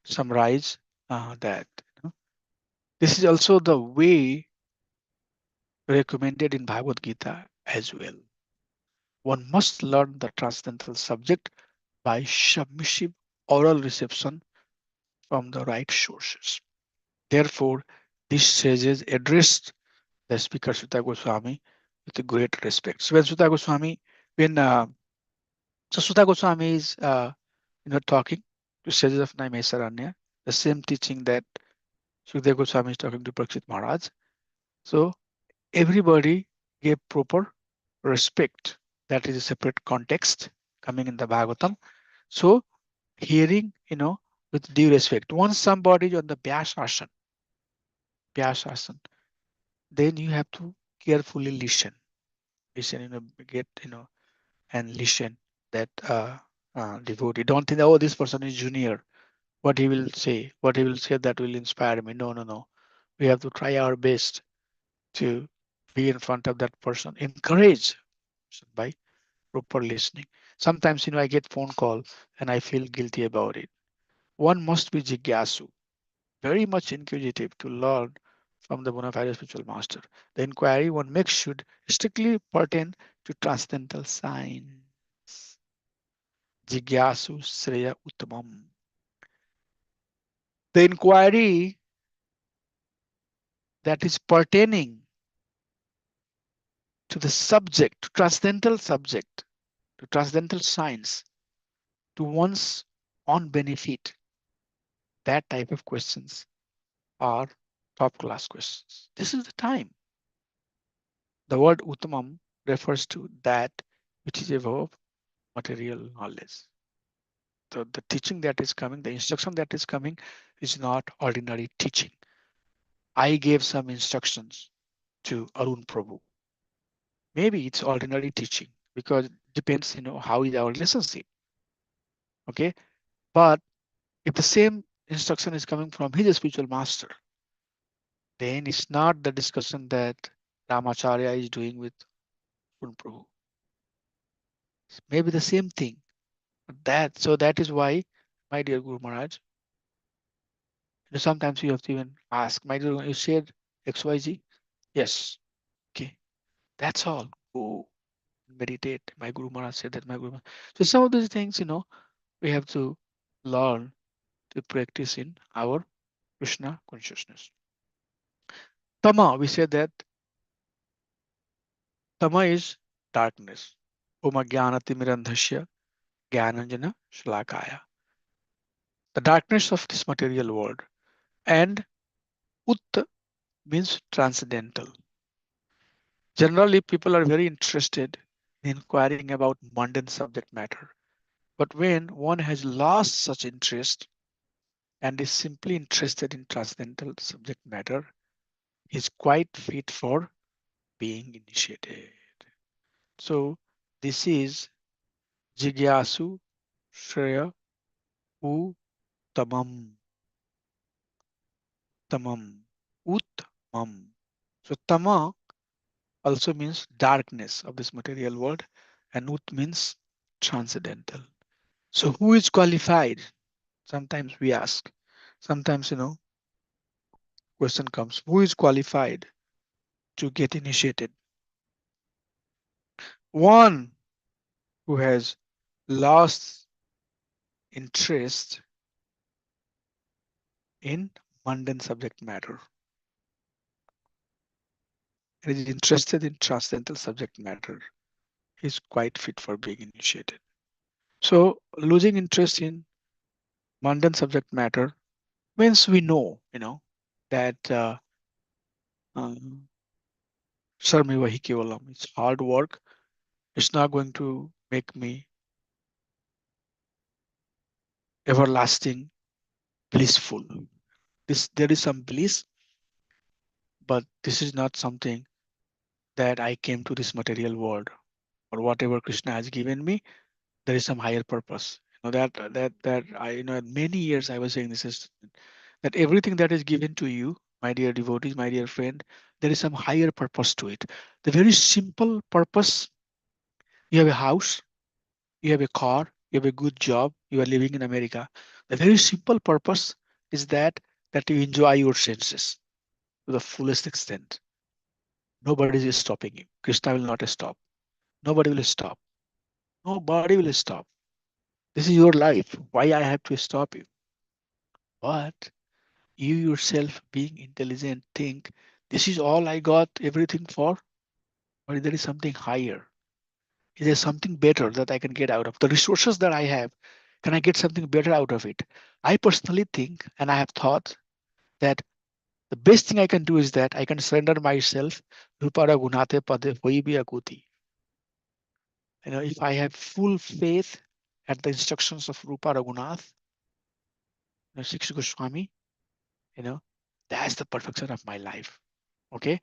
summarize that. This is also the way recommended in Bhagavad Gita as well. One must learn the transcendental subject by submissive oral reception from the right sources. Therefore, these sages addressed the speaker Sutta Goswami with great respect. So when Sutta Goswami, Sutta Goswami is talking to sages of Naimesaranya, the same teaching that Sukadeva Goswami is talking to Parikshit Maharaj. So everybody gave proper respect. That is a separate context coming in the Bhagavatam. So hearing, with due respect. Once somebody is on the Vyasasana, then you have to carefully listen. Get, and listen that devotee. Don't think, oh, this person is junior. What he will say that will inspire me. No. We have to try our best to be in front of that person. Encourage by proper listening. Sometimes, I get phone call and I feel guilty about it. One must be jigyasu, very much inquisitive to learn from the bona fide spiritual master. The inquiry one makes should strictly pertain to transcendental science. Jigyasu Sreya Uttamam. The inquiry that is pertaining to the subject, to transcendental subject, to transcendental science, to one's own benefit, that type of questions are top class questions. This is the time. The word Uttamam refers to that which is above material knowledge. The teaching that is coming, the instruction that is coming is not ordinary teaching. I gave some instructions to Arun Prabhu. Maybe it's ordinary teaching because it depends, how is our relationship. Okay. But if the same instruction is coming from his spiritual master, then it's not the discussion that Ramacharya is doing with Purna Prabhu. Maybe the same thing. So that is why, my dear Guru Maharaj, sometimes you have to even ask, my dear, you said XYZ? Yes. Okay. That's all. Go meditate. My Guru Maharaj said that, my Guru Maharaj. So some of these things, we have to learn to practice in our Krishna consciousness. Tama, we said that Tama is darkness. Oma jnana timirandhasya jnananjana shalakaya. The darkness of this material world. And Ut means transcendental. Generally, people are very interested in inquiring about mundane subject matter. But when one has lost such interest and is simply interested in transcendental subject matter, is quite fit for being initiated. So this is Jigyasu Shreya U Tamam. Tamam. Uttamam. So Tama also means darkness of this material world, and Ut means transcendental. So who is qualified? Sometimes we ask. Sometimes, question comes, who is qualified to get initiated? One who has lost interest in mundane subject matter and is interested in transcendental subject matter. Is quite fit for being initiated. So losing interest in mundane subject matter means we know, that um, Sarmeva Hikevalam, it's hard work. It's not going to make me everlasting blissful. There is some bliss, but this is not something that I came to this material world or whatever Krishna has given me. There is some higher purpose. That I many years I was saying this is that everything that is given to you, my dear devotees, my dear friend, there is some higher purpose to it. The very simple purpose: you have a house, you have a car, you have a good job, you are living in America. The very simple purpose is that you enjoy your senses to the fullest extent. Nobody is stopping you. Krishna will not stop. Nobody will stop. Nobody will stop. This is your life. Why I have to stop you? But you yourself, being intelligent, think this is all I got everything for, or there is something higher? Is there something better that I can get out of the resources that I have? Can I get something better out of it? I personally think, and I have thought that the best thing I can do is that I can surrender myself. Rupara gunate pade hoi bhi akuti. If I have full faith at the instructions of Rupa Raghunath, Shiksha Goswami, that's the perfection of my life. Okay,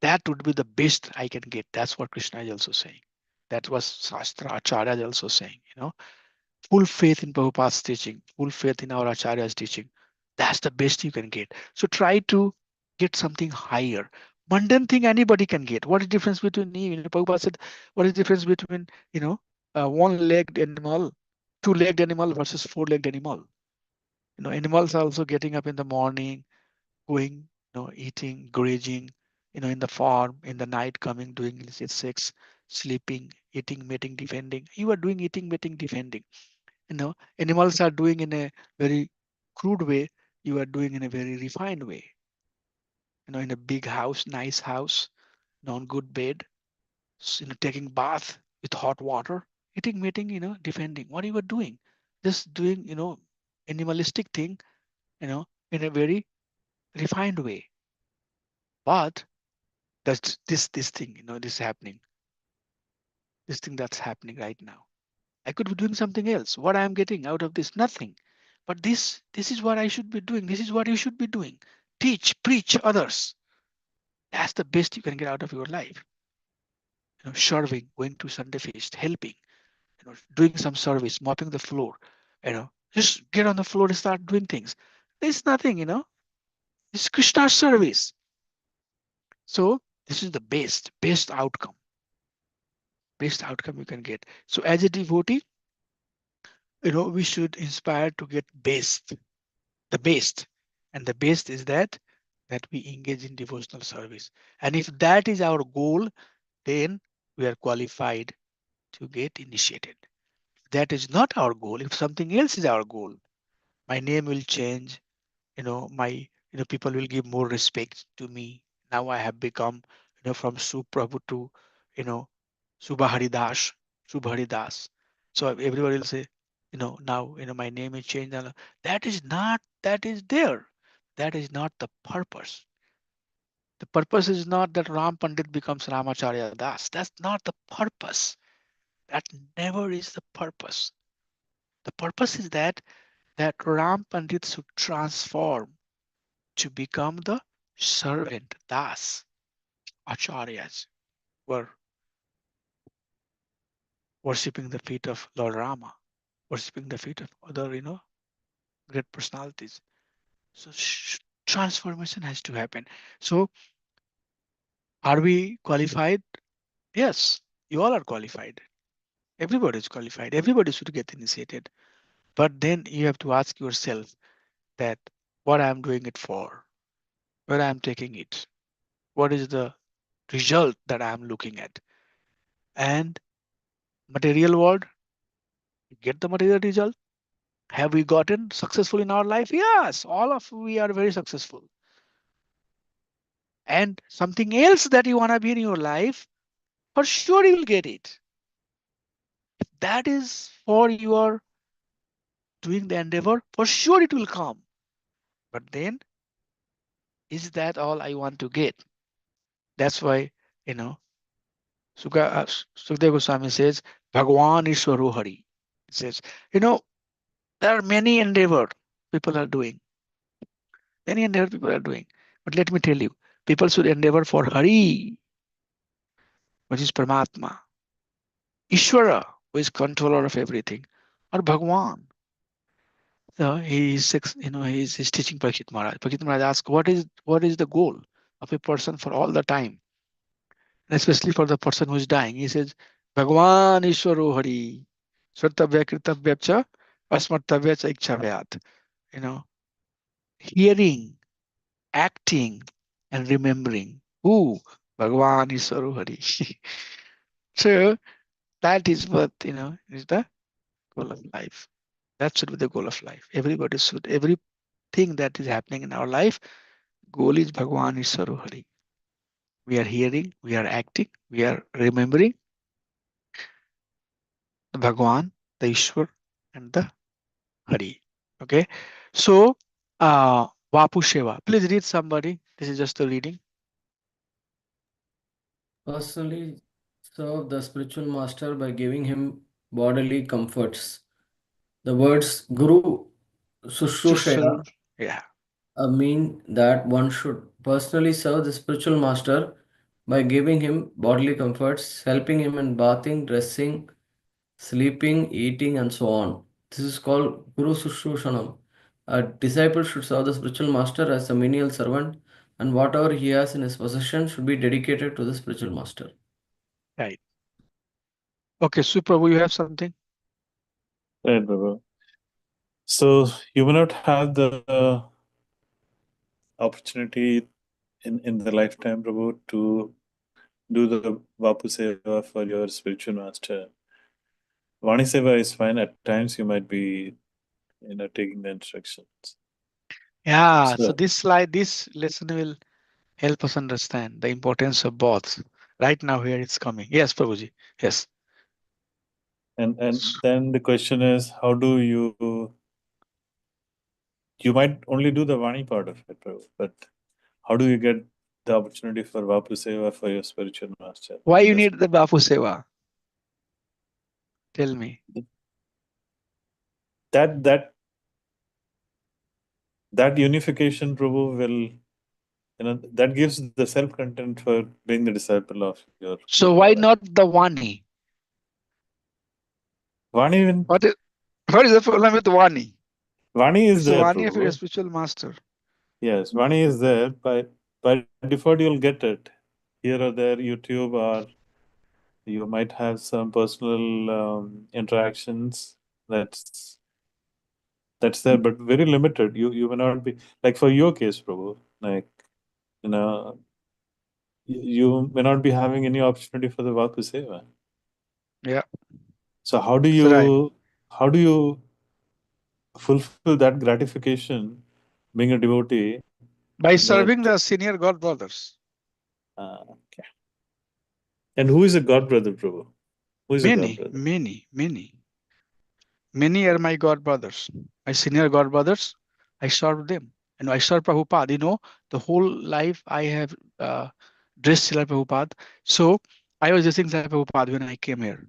that would be the best I can get. That's what Krishna is also saying. That was Shastra Acharya is also saying. Full faith in Prabhupada's teaching, full faith in our Acharya's teaching. That's the best you can get. So try to get something higher. Mundane thing anybody can get. What is the difference between Prabhupada said, what is the difference between one-legged animal, two-legged animal versus four-legged animal? Animals are also getting up in the morning, going, eating, grazing, in the farm, in the night coming, doing illicit sex, sleeping, eating, mating, defending. You are doing eating, mating, defending. Animals are doing in a very crude way. You are doing in a very refined way. In a big house, nice house, on good bed, taking bath with hot water, eating, mating, defending. What you are doing? Just doing, animalistic thing, in a very refined way. But that's this thing, this happening, this thing that's happening right now. I could be doing something else. What I am getting out of this? Nothing. But this is what I should be doing. This is what you should be doing. Teach, preach others. That's the best you can get out of your life. Serving, going to Sunday feast, helping, doing some service, mopping the floor, just get on the floor and start doing things. There's nothing, it's Krishna's service. So this is the best outcome. best outcome you can get. So as a devotee, we should inspire to get the best. And the best is that we engage in devotional service. And if that is our goal, then we are qualified to get initiated. If that is not our goal, if something else is our goal, my name will change, my people will give more respect to me. Now I have become, from Suprabhu to, you know, Subharidas, Subharidas. So everybody will say, now, my name is changed. And that is there. That is not the purpose. The purpose is not that Ram Pandit becomes Ramacharya Das. That's not the purpose. That never is the purpose. The purpose is that Ram Pandit should transform to become the servant. Das, Acharyas were worshipping the feet of Lord Rama, worshipping the feet of other, great personalities. So transformation has to happen. So are we qualified? Yes, you all are qualified. Everybody is qualified. Everybody should get initiated. But then you have to ask yourself that what I'm doing it for, where I'm taking it, what is the result that I'm looking at. And material world, get the material result. Have we gotten successful in our life? Yes, all of we are very successful. And something else that you want to be in your life, for sure you will get it. If that is for your doing the endeavor, for sure it will come. But then, is that all I want to get? That's why, Sukadeva Goswami says, Bhagwan Ishwaru Hari. He says, there are many endeavor people are doing. Many endeavor people are doing. But let me tell you, people should endeavor for Hari, which is Paramatma. Ishwara, who is controller of everything, or Bhagwan. So he's teaching Parikshit Maharaj. Parikshit Maharaj asks, what is the goal of a person for all the time? And especially for the person who is dying. He says, Bhagwan Ishwaro Hari. Swartavya Kritavya Cha Asmartavya Cha Ikchavayat. Hearing, acting, and remembering. Who? Bhagwan Ishwaro Hari. So that is what, is the goal of life. That should be the goal of life. Everything that is happening in our life, goal is Bhagwan Ishwaro Hari. We are hearing, we are acting, we are remembering the Bhagwan, the Ishwar, and the Hari. Okay. So, Vapu Seva. Please read somebody. This is just the reading. Personally serve the spiritual master by giving him bodily comforts. The words Guru Sushrushaya Yeah. mean that one should personally serve the spiritual master by giving him bodily comforts, helping him in bathing, dressing, sleeping, eating, and so on. This is called Guru Sushrushanam. A disciple should serve the spiritual master as a menial servant, and whatever he has in his possession should be dedicated to the spiritual master. Right. Okay, Suprabhu, you have something? Right, Baba. So you may not have the opportunity in the lifetime, Prabhu, to do the Vapu Seva for your spiritual master. Vani Seva is fine. At times you might be, taking the instructions. Yeah. So So, this lesson will help us understand the importance of both. Right now, here it's coming. Yes, Prabhuji. Yes. and then the question is, how do you might only do the Vani part of it, Prabhu, but how do you get the opportunity for Vapu Seva for your spiritual master? Why you need the Vapu Seva? Tell me. That unification, Prabhu, will, that gives the self-content for being the disciple of your So Guru why Maharaj. not the Vani? Vani, What is the problem with Vani? Vani is It's the there, Vani of your Prabhu. spiritual master. Yes, Vani is there. By default, you'll get it here or there, YouTube, or You might have some personal interactions. That's there, but very limited. You may not be like for your case, Prabhu. Like you know, you may not be having any opportunity for the Vapu Seva. Yeah, So how do that's right. you fulfill that gratification being a devotee? By That serving the senior god brothers. okay. And who is a god brother, Prabhu? Who is a god Many, brother? many, many. Many are my god brothers, my senior god brothers. I serve them. And I serve Prabhupada. You know, the whole life I have dressed Srila Prabhupada. So I was dressing Srila Prabhupada when I came here.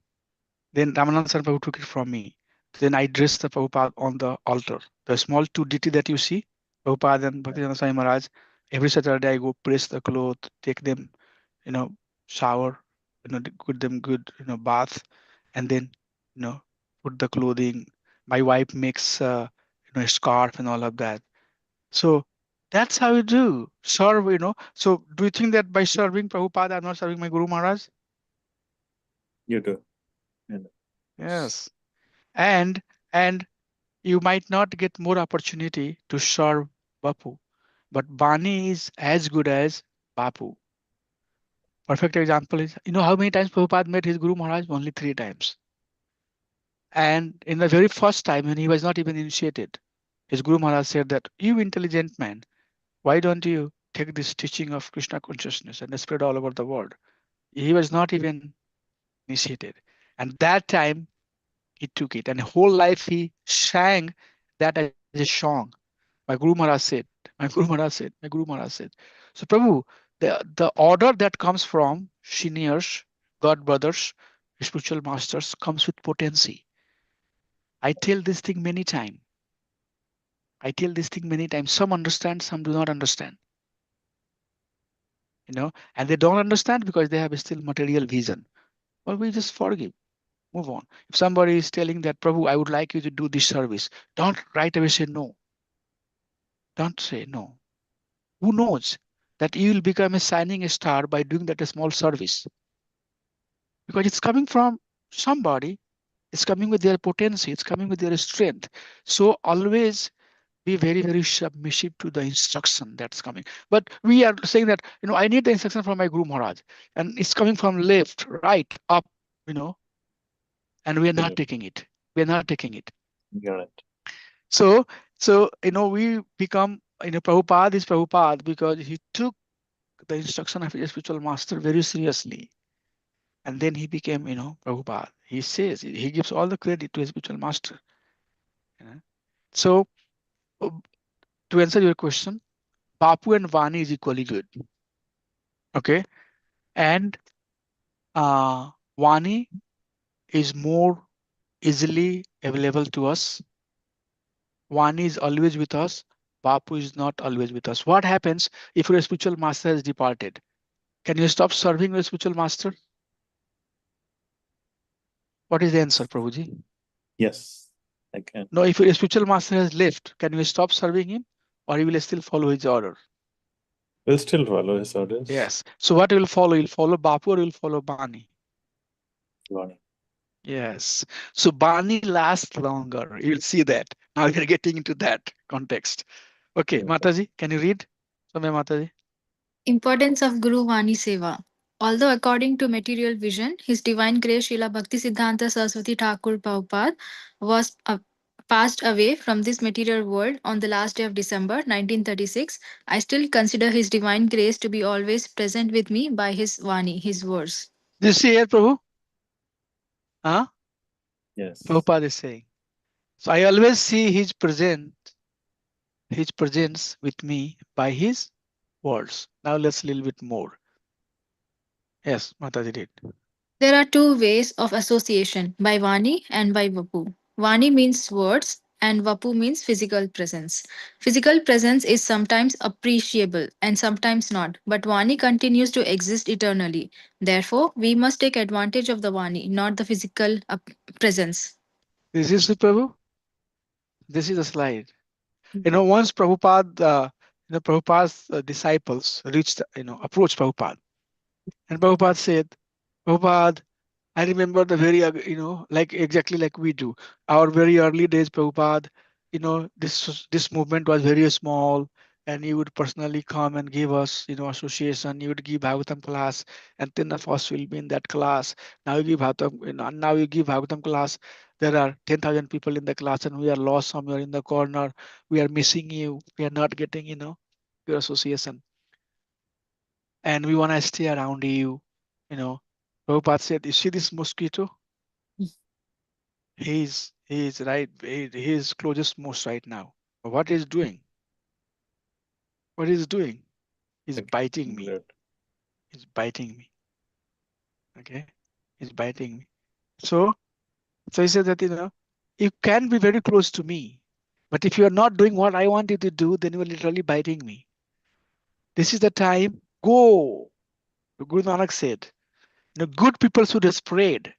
Then Ramanand Sar Prabhu took it from me. Then I dressed the Prabhupada on the altar. The small two deity that you see, Prabhupada and Bhaktivedanta Swami Maharaj. Every Saturday I go press the cloth, take them, you know, shower, give them good, bath, and then, put the clothing. My wife makes, a scarf and all of that. So that's how we do serve. So do you think that by serving Prabhupada, I'm not serving my Guru Maharaj? You do. You know. Yes. And you might not get more opportunity to serve Bapu, but Vani is as good as Bapu. Perfect example is, how many times Prabhupada met his Guru Maharaj? Only 3 times. And in the very first time, when he was not even initiated, his Guru Maharaj said that, you intelligent man, why don't you take this teaching of Krishna consciousness and spread all over the world? He was not even initiated. And that time he took it. And whole life he sang that as a song. My Guru Maharaj said, my Guru Maharaj said, my Guru Maharaj said. So Prabhu, the order that comes from seniors, God brothers, spiritual masters comes with potency. I tell this thing many times. Some understand, some do not understand. And they don't understand because they have still material vision. Well, we just forgive, move on. If somebody is telling that, Prabhu, I would like you to do this service, don't right away say no. Don't say no. Who knows that you will become a shining star by doing that a small service? Because it's coming from somebody, it's coming with their potency, it's coming with their strength. So always be very, very submissive to the instruction that's coming. But we are saying that, I need the instruction from my Guru Maharaj, and it's coming from left, right, up, and we are not taking it. We are not taking it. Got it. So, we become, Prabhupada is Prabhupada because he took the instruction of his spiritual master very seriously. And then he became, Prabhupada. He says, he gives all the credit to his spiritual master. So, to answer your question, Vapu and Vani is equally good. Okay. And Vani is more easily available to us. Vani is always with us. Vapu is not always with us. What happens if your spiritual master has departed? Can you stop serving your spiritual master? What is the answer, Prabhuji? Yes, I can. No, if your spiritual master has left, can you stop serving him, or he will still follow his order? We'll still follow his orders. Yes. So what will follow? You'll follow Bapu or you'll follow Bani? Vani. Yes. So Bani lasts longer. You'll see that. Now we're getting into that context. Okay, Yeah. Mataji, can you read? Somya Mataji. Importance of Guru Vani Seva. Although according to material vision, His Divine Grace Srila Bhaktisiddhanta Saraswati Thakur Prabhupada was passed away from this material world on the last day of December 1936, I still consider His Divine Grace to be always present with me by His Vani, His words. Do you see here, Prabhu? Huh? Yes. Prabhupada is saying. So I always see his presence with me by his words. Now let's a little bit more. Yes, Mataji did. There are two ways of association, by Vani and by Vapu. Vani means words and Vapu means physical presence. Physical presence is sometimes appreciable and sometimes not, but Vani continues to exist eternally. Therefore, we must take advantage of the Vani, not the physical presence. This is the Prabhu. This is a slide. Once Prabhupada, Prabhupada's disciples approached Prabhupada. And Prabhupada said, Prabhupada, I remember the very, like exactly like we do. Our very early days, Prabhupada, this movement was very small, and you would personally come and give us, association. You would give Bhagavatam class, and 10 of us will be in that class. Now you give Bhagavatam, now you give Bhagavatam class. There are 10,000 people in the class, and we are lost somewhere in the corner. We are missing you. We are not getting, your association, and we want to stay around you. You know, Prabhupada said, "You see this mosquito? He's right. He's closest most right now. What he's doing? What he's doing? He's Like, biting me. blood. He's biting me. Okay, he's biting me. So, so he said that you can be very close to me, but if you are not doing what I want you to do, then you are literally biting me. This is the time. Go. Guru Nanak said, good people should spread.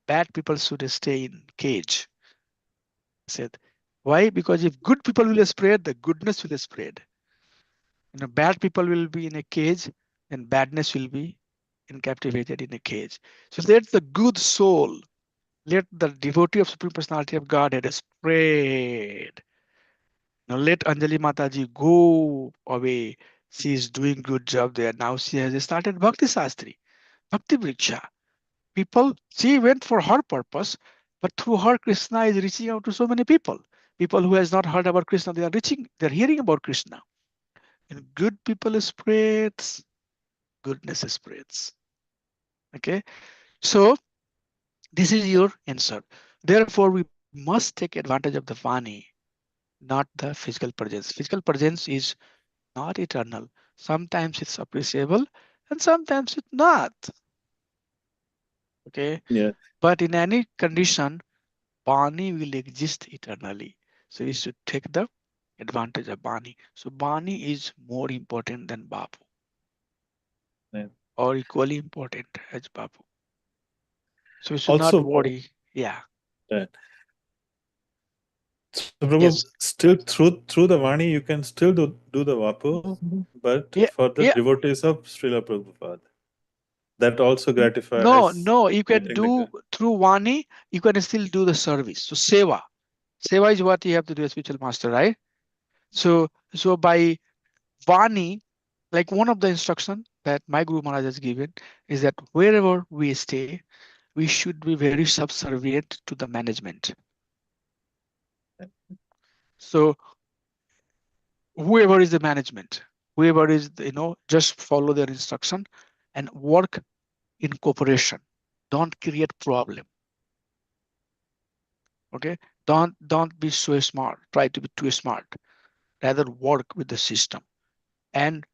Bad people should stay in cage. He said, why? Because if good people will spread, the goodness will spread. Bad people will be in a cage, and badness will be captivated in a cage. So let the good soul, let the devotee of Supreme Personality of Godhead spread. Now let Anjali Mataji go away. She is doing good job there. Now she has started Bhakti Sastri, Bhakti Vriksha. People, she went for her purpose, but through her, Krishna is reaching out to so many people. People who has not heard about Krishna, they're hearing about Krishna. And good people spreads, goodness spreads. Okay, so this is your answer. Therefore, we must take advantage of the Vani, not the physical presence. Physical presence is not eternal. Sometimes it's appreciable, and sometimes it's not. Okay, Yeah. but in any condition, Bani will exist eternally. So you should take the advantage of Bani. So Bani is more important than Bapu, Yeah. or equally important as Bapu. So we should not Also, worry. Yeah. yeah. So, Prabhu, Yes. still through the Vani, you can still do the Vapu, but Yeah. for the Yeah. devotees of Srila Prabhupada, that also No, gratifies no. You can getting the do through Vani. You can still do the service. So Seva. Seva is what you have to do as spiritual master, right? So by Vani, like one of the instruction that my Guru Maharaj has given is that wherever we stay, we should be very subservient to the management. So whoever is the management, whoever is, just follow their instruction and work in cooperation. Don't create problem. Okay. Don't be so smart. Try to be too smart. Rather work with the system. And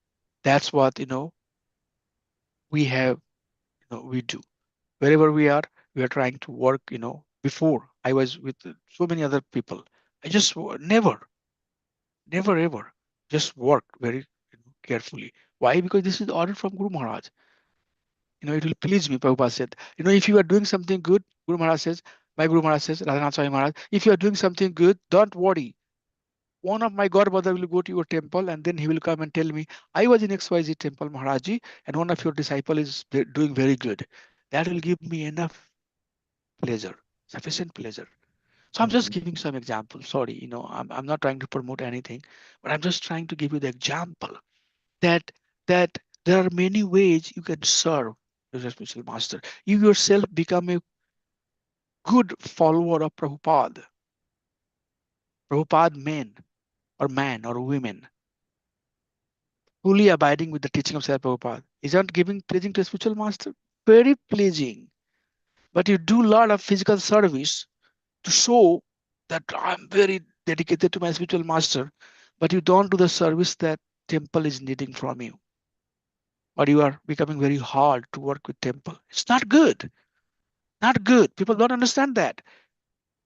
that's what, we have, we do. Wherever we are trying to work, before I was with so many other people. I just never ever just work very carefully. Why? Because this is the order from Guru Maharaj. It will please me. Prabhupada said, if you are doing something good, my Guru Maharaj says, Radhanath Swami Maharaj, if you are doing something good, don't worry. One of my godbrother will go to your temple, and then he will come and tell me, I was in XYZ temple, Maharaji, and one of your disciple is doing very good. That will give me enough pleasure, sufficient pleasure. So I'm just giving some example. Sorry, I'm not trying to promote anything, but I'm just trying to give you the example that that there are many ways you can serve as a spiritual master. You yourself become a good follower of Prabhupada. Prabhupada man or women, fully abiding with the teaching of Srila Prabhupada. Isn't giving pleasing to a spiritual master? Very pleasing. But you do a lot of physical service to show that I'm very dedicated to my spiritual master, but you don't do the service that temple is needing from you. Or you are becoming very hard to work with temple. It's not good. Not good. People don't understand that.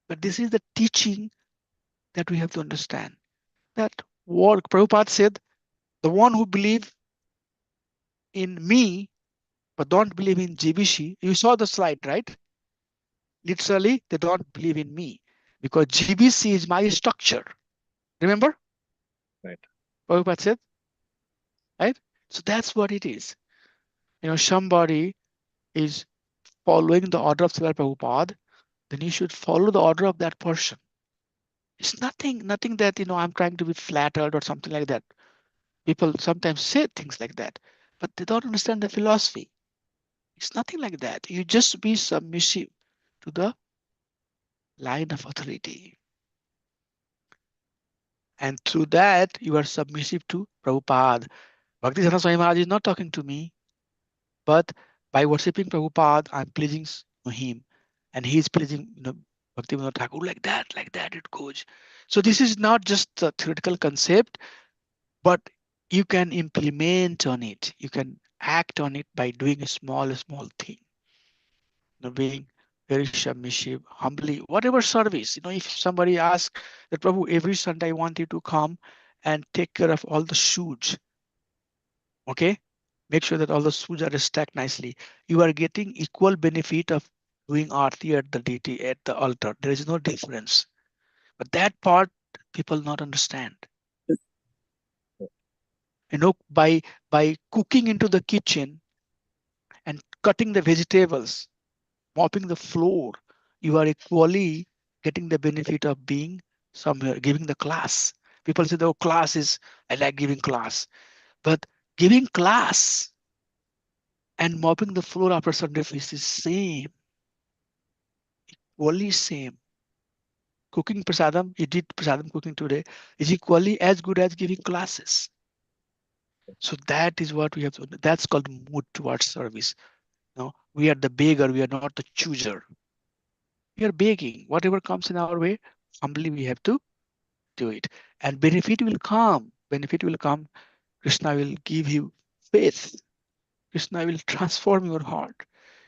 But this is the teaching that we have to understand. That work, Prabhupada said, the one who believe in me but don't believe in GBC, you saw the slide, right? Literally, they don't believe in me because GBC is my structure. Remember? right. Prabhupada said, right? So that's what it is. Somebody is following the order of Srila Prabhupada, then you should follow the order of that person. It's nothing that, I'm trying to be flattered or something like that. People sometimes say things like that, but they don't understand the philosophy. It's nothing like that. You just be submissive to the line of authority. And through that, you are submissive to Prabhupada. Bhakti Siddhanta Swami Maharaj is not talking to me, but by worshipping Prabhupada, I'm pleasing him. And he is pleasing, Bhakti Vinod Thakur, like that it goes. So this is not just a theoretical concept, but you can implement on it. You can act on it by doing a small thing. Being very submissive, humbly, whatever service. If somebody asks that, Prabhu, every Sunday I want you to come and take care of all the shoes. Okay? Make sure that all the shoes are stacked nicely. You are getting equal benefit of doing arti at the deity, at the altar. There is no difference. But that part people not understand. By cooking into the kitchen and cutting the vegetables, mopping the floor, you are equally getting the benefit of being somewhere, giving the class. People say, oh, I like giving class. But giving class and mopping the floor after Sunday feast is same, equally same. Cooking prasadam, you did prasadam cooking today, is equally as good as giving classes. So that is what we have to, that's called mood towards service. We are the beggar, we are not the chooser. We are begging. Whatever comes in our way, humbly we have to do it. And benefit will come. Benefit will come. Krishna will give you faith. Krishna will transform your heart.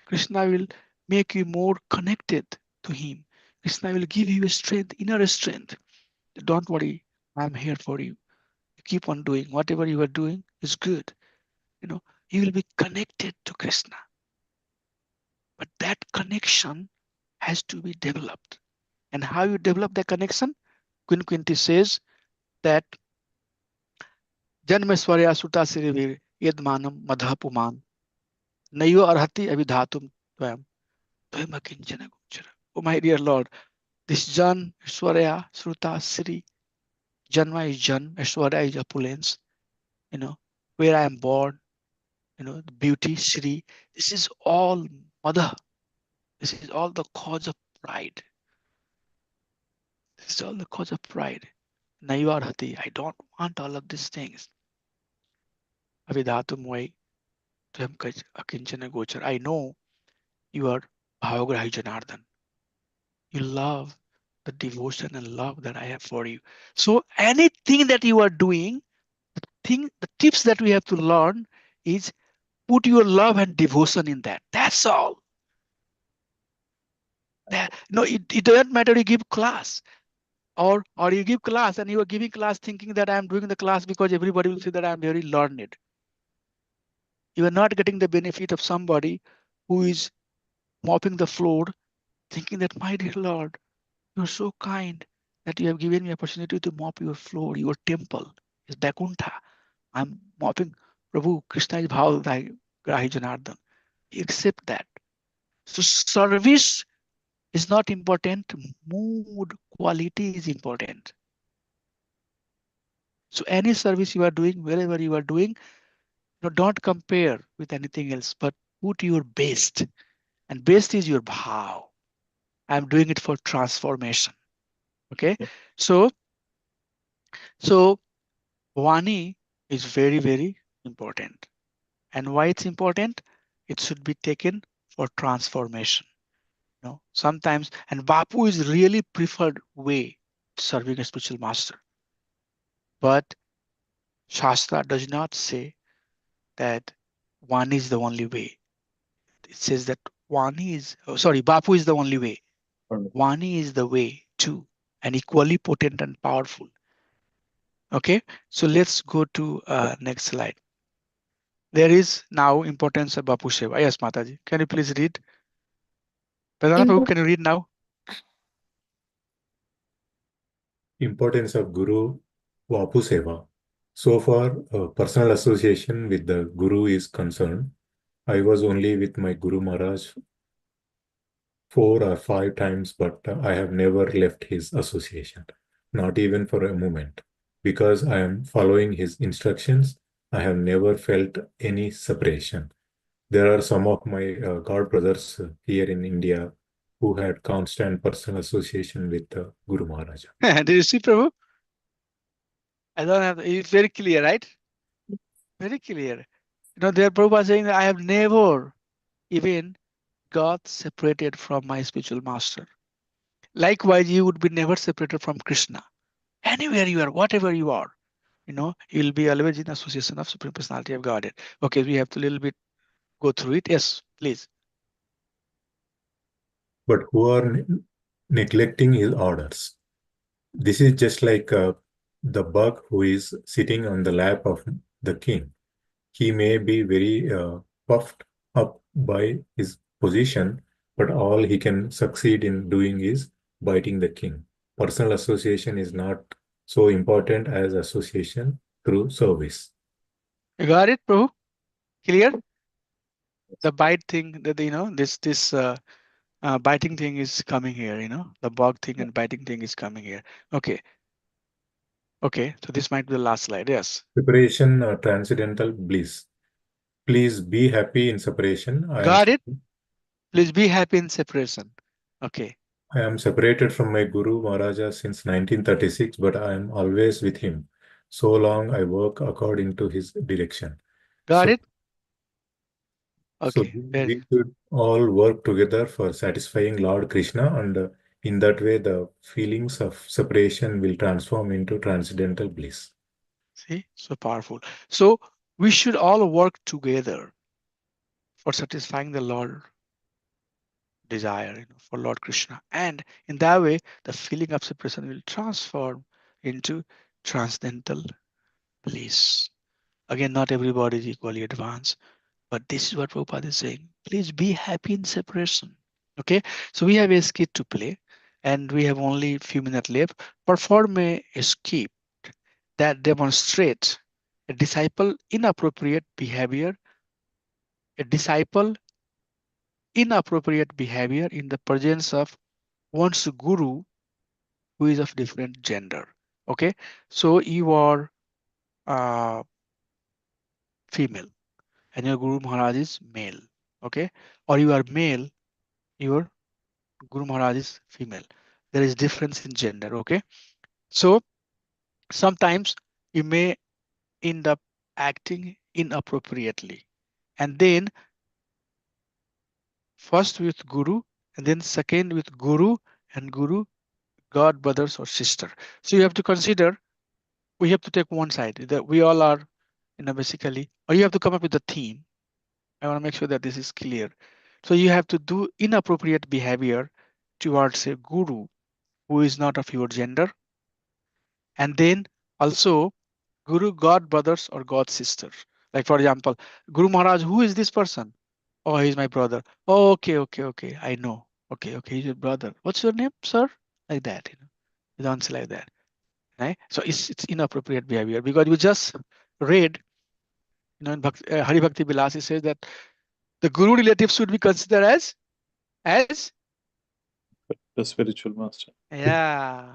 Krishna will make you more connected to him. Krishna will give you strength, inner strength. Don't worry, I'm here for you. You keep on doing whatever you are doing is good. You will be connected to Krishna. But that connection has to be developed. And how you develop the connection? Queen Quinty says that Janmeswarya Suta Sirivir Yedmanam Madhapuman Nayo Arhati Abhidhatum Twam Twam Akinchana Gochara. Oh my dear Lord, this Jan, Swarya, Sruta, Siri, Janma is Jan, Swarya is opulence, where I am born, the beauty, Sri. This is all mother. This is all the cause of pride. This is all the cause of pride. Naivarhati. I don't want all of these things. Avidhatum Vai Twam Akinchana Gochar. I know you are Bhavagrahi Janardhan. You love the devotion and love that I have for you. So anything that you are doing, the tips that we have to learn is put your love and devotion in that. That's all. It doesn't matter you give class or you give class and you are giving class thinking that I'm doing the class because everybody will say that I'm very learned. You are not getting the benefit of somebody who is mopping the floor thinking that, my dear Lord, you're so kind that you have given me opportunity to mop your floor, your temple is Vaikuntha. I'm mopping. Prabhu, Krishna is Bhavagrahi Janardhan. You accept that. So service is not important. Mood quality is important. So any service you are doing, wherever you are doing, don't compare with anything else, but put your best. And best is your bhav. I'm doing it for transformation. Okay. So Vani is very, very important. And why it's important? It should be taken for transformation. Sometimes, and Vapu is really preferred way serving a spiritual master. But Shastra does not say that Vani is the only way. It says that Vapu is the only way. Vani is the way too, and equally potent and powerful. Okay, so let's go to next slide. There is now importance of Vapu Seva. Yes, Mataji, can you please read? Pradhana Prabhu, can you read now? Importance of Guru Vapu Seva. So far, personal association with the Guru is concerned, I was only with my Guru Maharaj 4 or 5 times, but I have never left his association, not even for a moment. Because I am following his instructions, I have never felt any separation. There are some of my God brothers here in India who had constant personal association with Guru Maharaja. Did you see, Prabhu? I don't have. It's very clear, right? Very clear. There Prabhupada saying that I have never even got separated from my spiritual master. Likewise, you would be never separated from Krishna. Anywhere you are, whatever you are, you will be always in association of Supreme Personality of Godhead. Okay, we have to little bit go through it. Yes, please. But who are neglecting his orders? This is just like the bug who is sitting on the lap of the king. He may be very puffed up by his position, but all he can succeed in doing is biting the king. Personal association is not so important as association through service. You got it, Prabhu? Clear? The bite thing that this biting thing is coming here. The bug thing and biting thing is coming here. Okay. Okay. So this might be the last slide. Yes. Separation, transcendental bliss. Please be happy in separation. Got it. Please be happy in separation. Okay. I am separated from my Guru Maharaja since 1936, but I am always with him. So long I work according to his direction. Got So, it? Okay. we should all work together for satisfying Lord Krishna, and in that way, the feelings of separation will transform into transcendental bliss. See, so powerful. So we should all work together for satisfying the Lord desire, for Lord Krishna. And in that way, the feeling of separation will transform into transcendental bliss. Again, not everybody is equally advanced, but this is what Prabhupada is saying. Please be happy in separation. Okay, so we have a skit to play, and we have only a few minutes left. Perform a skit that demonstrates a disciple inappropriate behavior, a disciple inappropriate behavior in the presence of one's guru who is of different gender. Okay, so you are female and your Guru Maharaj is male. Okay, or you are male, your Guru Maharaj is female. There is difference in gender. Okay, so sometimes you may end up acting inappropriately, and then first with Guru, and then second with Guru and Guru, God, brothers or sister. So you have to consider, we have to take one side that we all are, basically, or you have to come up with a theme. I want to make sure that this is clear. So you have to do inappropriate behavior towards a guru who is not of your gender. And then also Guru, God, brothers or God, sisters. Like for example, Guru Maharaj, who is this person? Oh, he's my brother. Oh, okay. I know. Okay, he's your brother. What's your name, sir? Like that, you don't say like that. Right? So it's inappropriate behavior because you just read, in Hari Bhakti Bilasi says that the guru relatives should be considered as The spiritual master. yeah,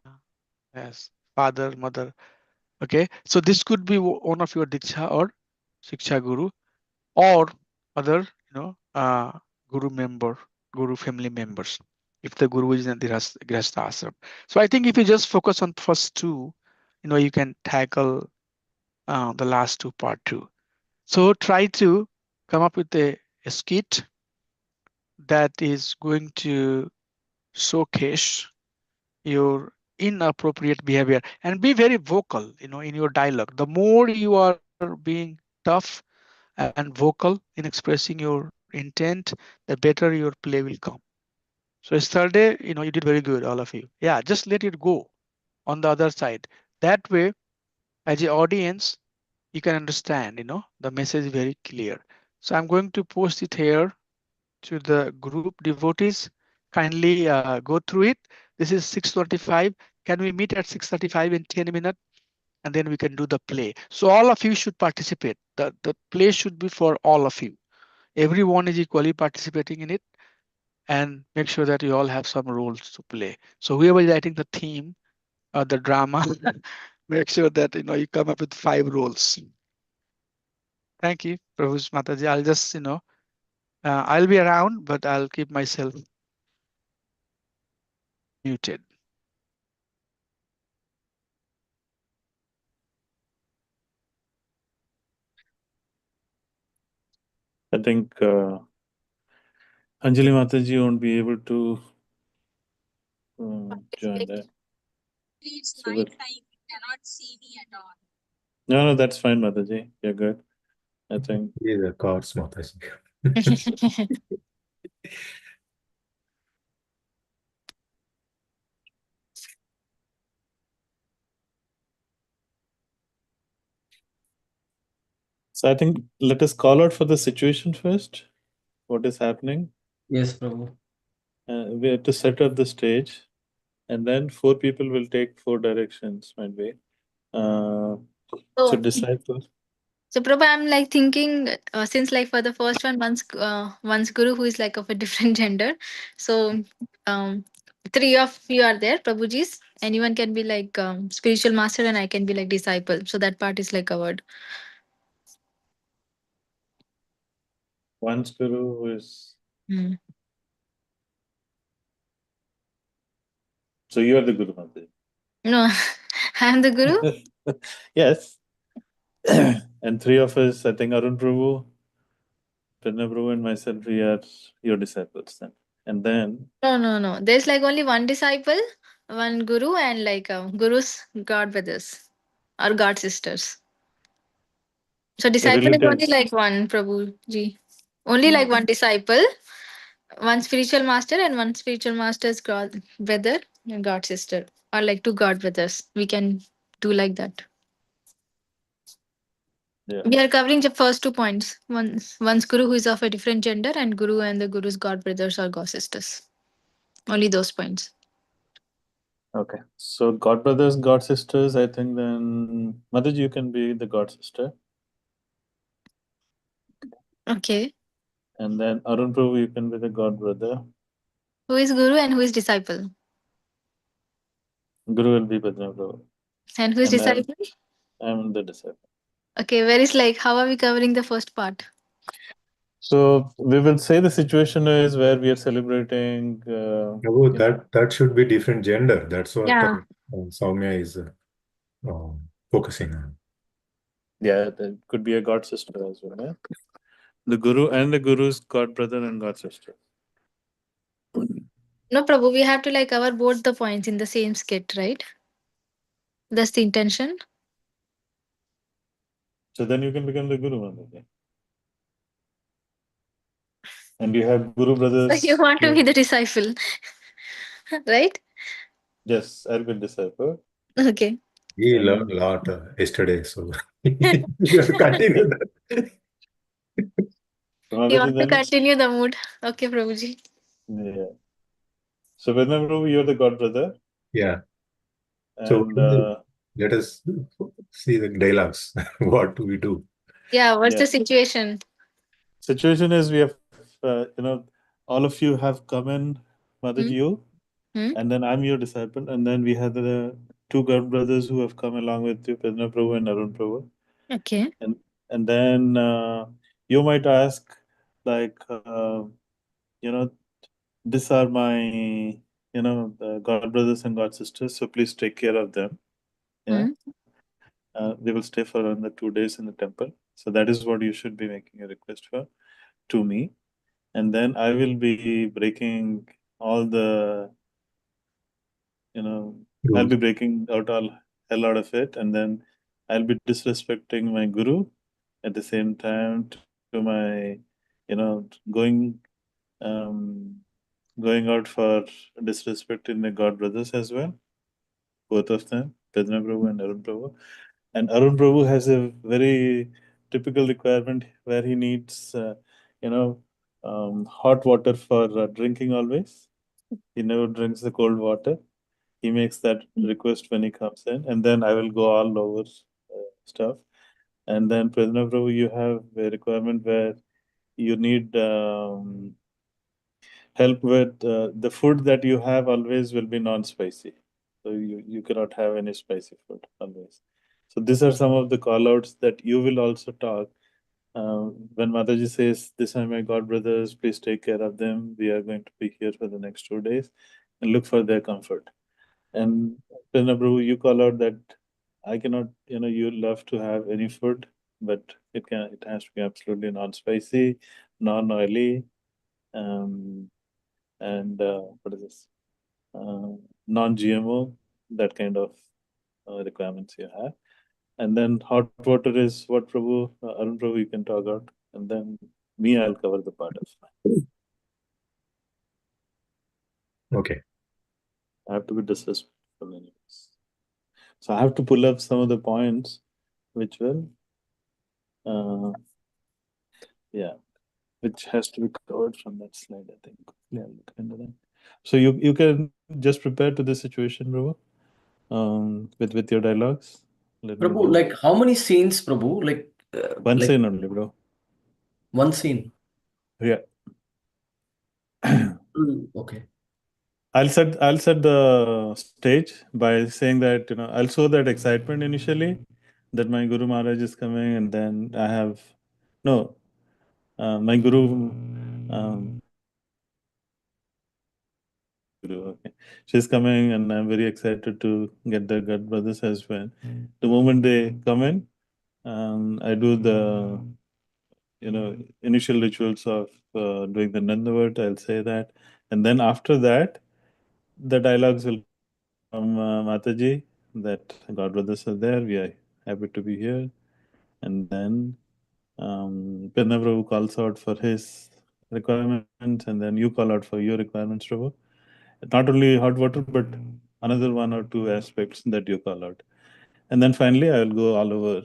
yes, father, mother. Okay, so this could be one of your diksha or shiksha guru or other, guru member, guru family members. If the guru is in the grihastha ashram. So I think if you just focus on first two, you can tackle the last two part two. So try to come up with a skit that is going to showcase your inappropriate behavior and be very vocal, in your dialogue. The more you are being tough and vocal in expressing your intent, the better your play will come. So yesterday, you did very good, all of you. Yeah, just let it go on the other side. That way, as an audience, you can understand, the message is very clear. So I'm going to post it here to the group devotees. Kindly go through it. This is 6:35. Can we meet at 6:35 in 10 minutes? And then we can do the play. So all of you should participate. The play should be for all of you. Everyone is equally participating in it. and make sure that you all have some roles to play. So whoever is writing the theme or the drama, make sure that you come up with 5 roles. Thank you, Prabhu Mataji. I'll just I'll be around, but I'll keep myself muted. I think Anjali Mataji won't be able to join that. It's So night time. You cannot see me at all. No, that's fine, Mataji. You're good. I think. Yeah, the cards, Mataji. So I think let us call out for the situation first. What is happening? Yes, Prabhu. We have to set up the stage, and then 4 people will take 4 directions, might be. So So, disciple. so Prabhu, I'm like thinking, since like for the first one, once guru who is like of a different gender. So, 3 of you are there, Prabhuji's. Anyone can be like spiritual master, and I can be like disciple. So that part is like covered. One guru who is. Hmm. So you are the guru, Mataji. No, I'm the guru. Yes. And 3 of us, I think Arun Prabhu, Pranab Prabhu, and myself, we are your disciples then. And then No. There's like only one disciple, one guru, and like guru's god brothers or god sisters. So disciple is only relatives. like one, Prabhuji. Only like one disciple, one spiritual master, and one spiritual master's god brother and god sister, or like 2 god brothers. We can do like that. Yeah. We are covering the first 2 points. One's guru who is of a different gender, and guru and the guru's god brothers or god sisters. Only those points. Okay. So God brothers, God sisters, I think then Mataji, you can be the God sister. Okay. And then Arun Prabhu, you can be the God brother. Who is guru and who is disciple? Guru will be Bhadra Prabhu. And who is And disciple? I'm the disciple. Okay, where is like how are we covering the first part? So we will say the situation is where we are celebrating. Prabhu, that should be different gender. That's what Yeah. Soumya is focusing on. Yeah, that could be a God sister as well. Yeah? The Guru and the Guru's God brother and God sister. No, Prabhu, we have to like cover both the points in the same skit, right? That's the intention. So then you can become the Guru, Mataji. And you have Guru So brothers. you want to be the disciple, right? Yes, I'll be disciple. Okay. We learned a lot yesterday, so we have to continue that. So You Mataji want to then. continue the mood. Okay, Prabhuji. Yeah. So Bhadra Prabhu, you're the God brother. Yeah. So And let us see the dialogues. What do we do? Yeah, what's yeah. the situation? Situation is we have, all of you have come in, Mataji, you, Hmm? and then I'm your disciple. And then we have the 2 God brothers who have come along with you, Bhadra Prabhu and Arun Prabhu. Okay. And then you might ask, like, these are my, the God brothers and God sisters, so please take care of them. Yeah. Hmm? They will stay for another 2 days in the temple. So that is what you should be making a request for to me. And then I will be breaking all the, I'll Rules. be breaking out all hell out of it. And then I'll be disrespecting my guru at the same time to my, going, going out for disrespecting my God brothers as well. Both of them, Pedna Prabhu and Arun Prabhu. And Arun Prabhu has a very typical requirement where he needs, hot water for drinking always. He never drinks the cold water. He makes that request when he comes in, and then I will go all over stuff. And then President Prabhu, you have a requirement where you need help with the food that you have always will be non-spicy. So you cannot have any spicy food always. So these are some of the call-outs that you will also talk. When Mataji says, "These are my God brothers, please take care of them. We are going to be here for the next 2 days and look for their comfort." And Prabhu, you call out that I cannot, you love to have any food, but it has to be absolutely non-spicy, non-oily, um, and what is this? Non-GMO, that kind of requirements you have. And then hot water is what, Prabhu? Arun Prabhu, you can talk out. And then me, I'll cover the part of mine. Okay. I have to be disrespectful anyways. So I have to pull up some of the points which will, yeah, which has to be covered from that slide, I think. Yeah, look into that. So you can just prepare to this situation, Prabhu, with your dialogues. Let me Prabhu, go. like how many scenes, Prabhu? One Like scene only, bro. one scene. Yeah. Okay. I'll set the stage by saying that I'll show that excitement initially that my Guru Maharaj is coming, and then I have no my Guru, okay, she's coming, and I'm very excited to get the God brothers as well. The moment they come in, I do the initial rituals of doing the Nandavat. I'll say that, and then after that, the dialogues will from Mataji that God brothers are there. We are happy to be here. And then Penna Prabhu calls out for his requirements, and then you call out for your requirements, Prabhu. Not only hot water, but another one or two aspects that you call out. And then finally, I will go all over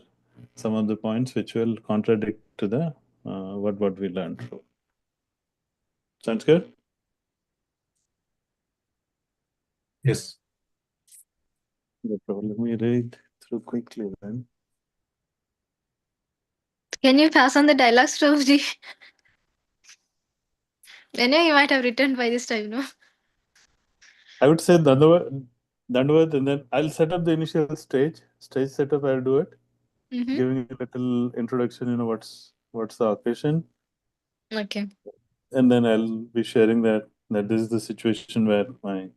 some of the points which will contradict to the what we learned. Sounds good? Yes. No problem. Let me read through quickly then. Can you pass on the dialogues, Prabhuji? I know you might have written by this time, no? I would say Dandavat, and then I'll set up the initial stage setup. I'll do it, Mm-hmm. giving a little introduction. What's the occasion, Okay. and then I'll be sharing that this is the situation where my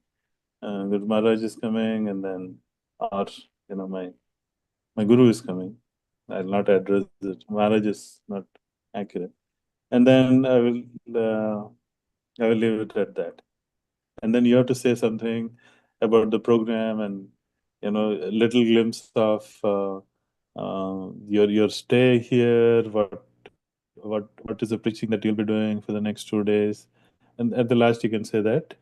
Guru Maharaj is coming, and then or my Guru is coming. I'll not address it. Maharaj is not accurate, and then I will leave it at that. And then you have to say something about the program, and a little glimpse of your stay here, what is the preaching that you'll be doing for the next 2 days, and at the last you can say that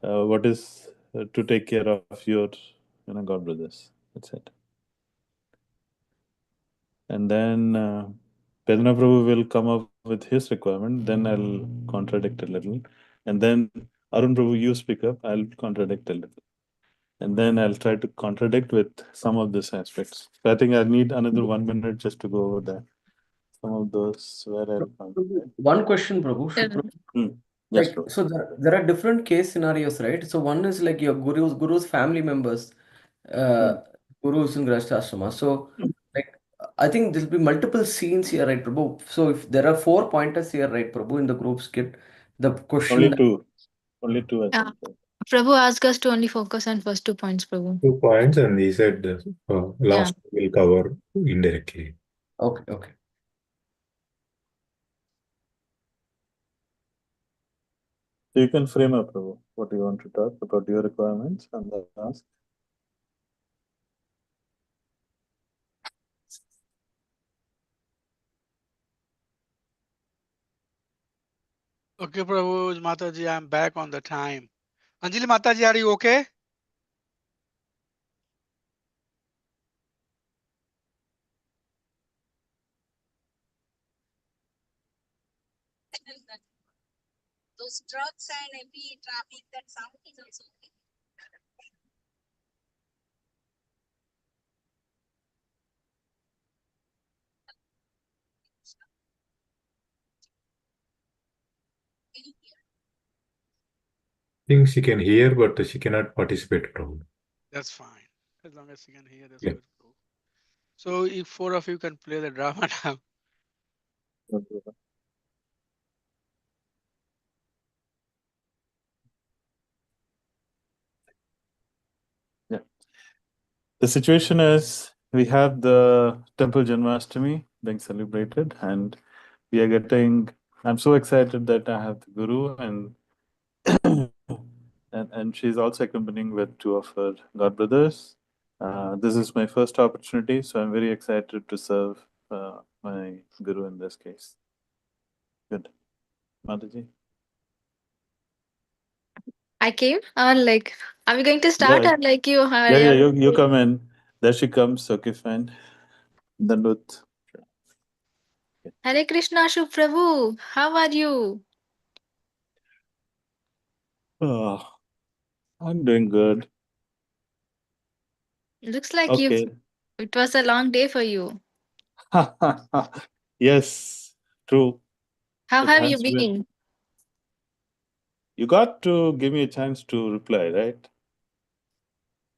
what is to take care of your God brothers. That's it. And then Pedna Prabhu will come up with his requirement, then I'll contradict a little, and then Arun Prabhu, you speak up, I'll contradict a little. And then I'll try to contradict with some of these aspects. So I think I need another 1 minute just to go over that. Some of those where I'll contradict. One question, Prabhu. Yes, Like, Prabhu. so there are different case scenarios, right? So one is like your guru's family members, gurus in Grihastha. So like I think there'll be multiple scenes here, right, Prabhu? So if there are 4 pointers here, right, Prabhu, in the group skit, the question Only two. Only two, I Yeah. think. Prabhu asked us to only focus on first 2 points, Prabhu. 2 points, and he said Yeah. last will cover indirectly. Okay. So you can frame up, Prabhu, what you want to talk about your requirements and then ask. Okay, Prabhu, Mataji, I'm back on the time. Anjali Mataji, are you okay? Those trucks and heavy traffic, that sound is also okay. Can you hear? think she can hear, but she cannot participate, Prabhu. That's fine. As long as you can hear, that's Yeah. good. Bro. So if four of you can play the drama now. Yeah. The situation is we have the Temple Janmashtami being celebrated, and we are getting. I'm so excited that I have the Guru, and and she's also accompanying with two of her god brothers. This is my first opportunity, so I'm very excited to serve my Guru in this case. Good, Mataji. I came, or like, are we going to start, Yeah, or like you are? yeah. You come in. There she comes. Okay, fine. Dandut. Hare Krishna, Shubh Prabhu. How are you? Oh, I'm doing good. Looks like Okay. it was a long day for you. Yes, true. How It have you has been. been? You got to give me a chance to reply, right?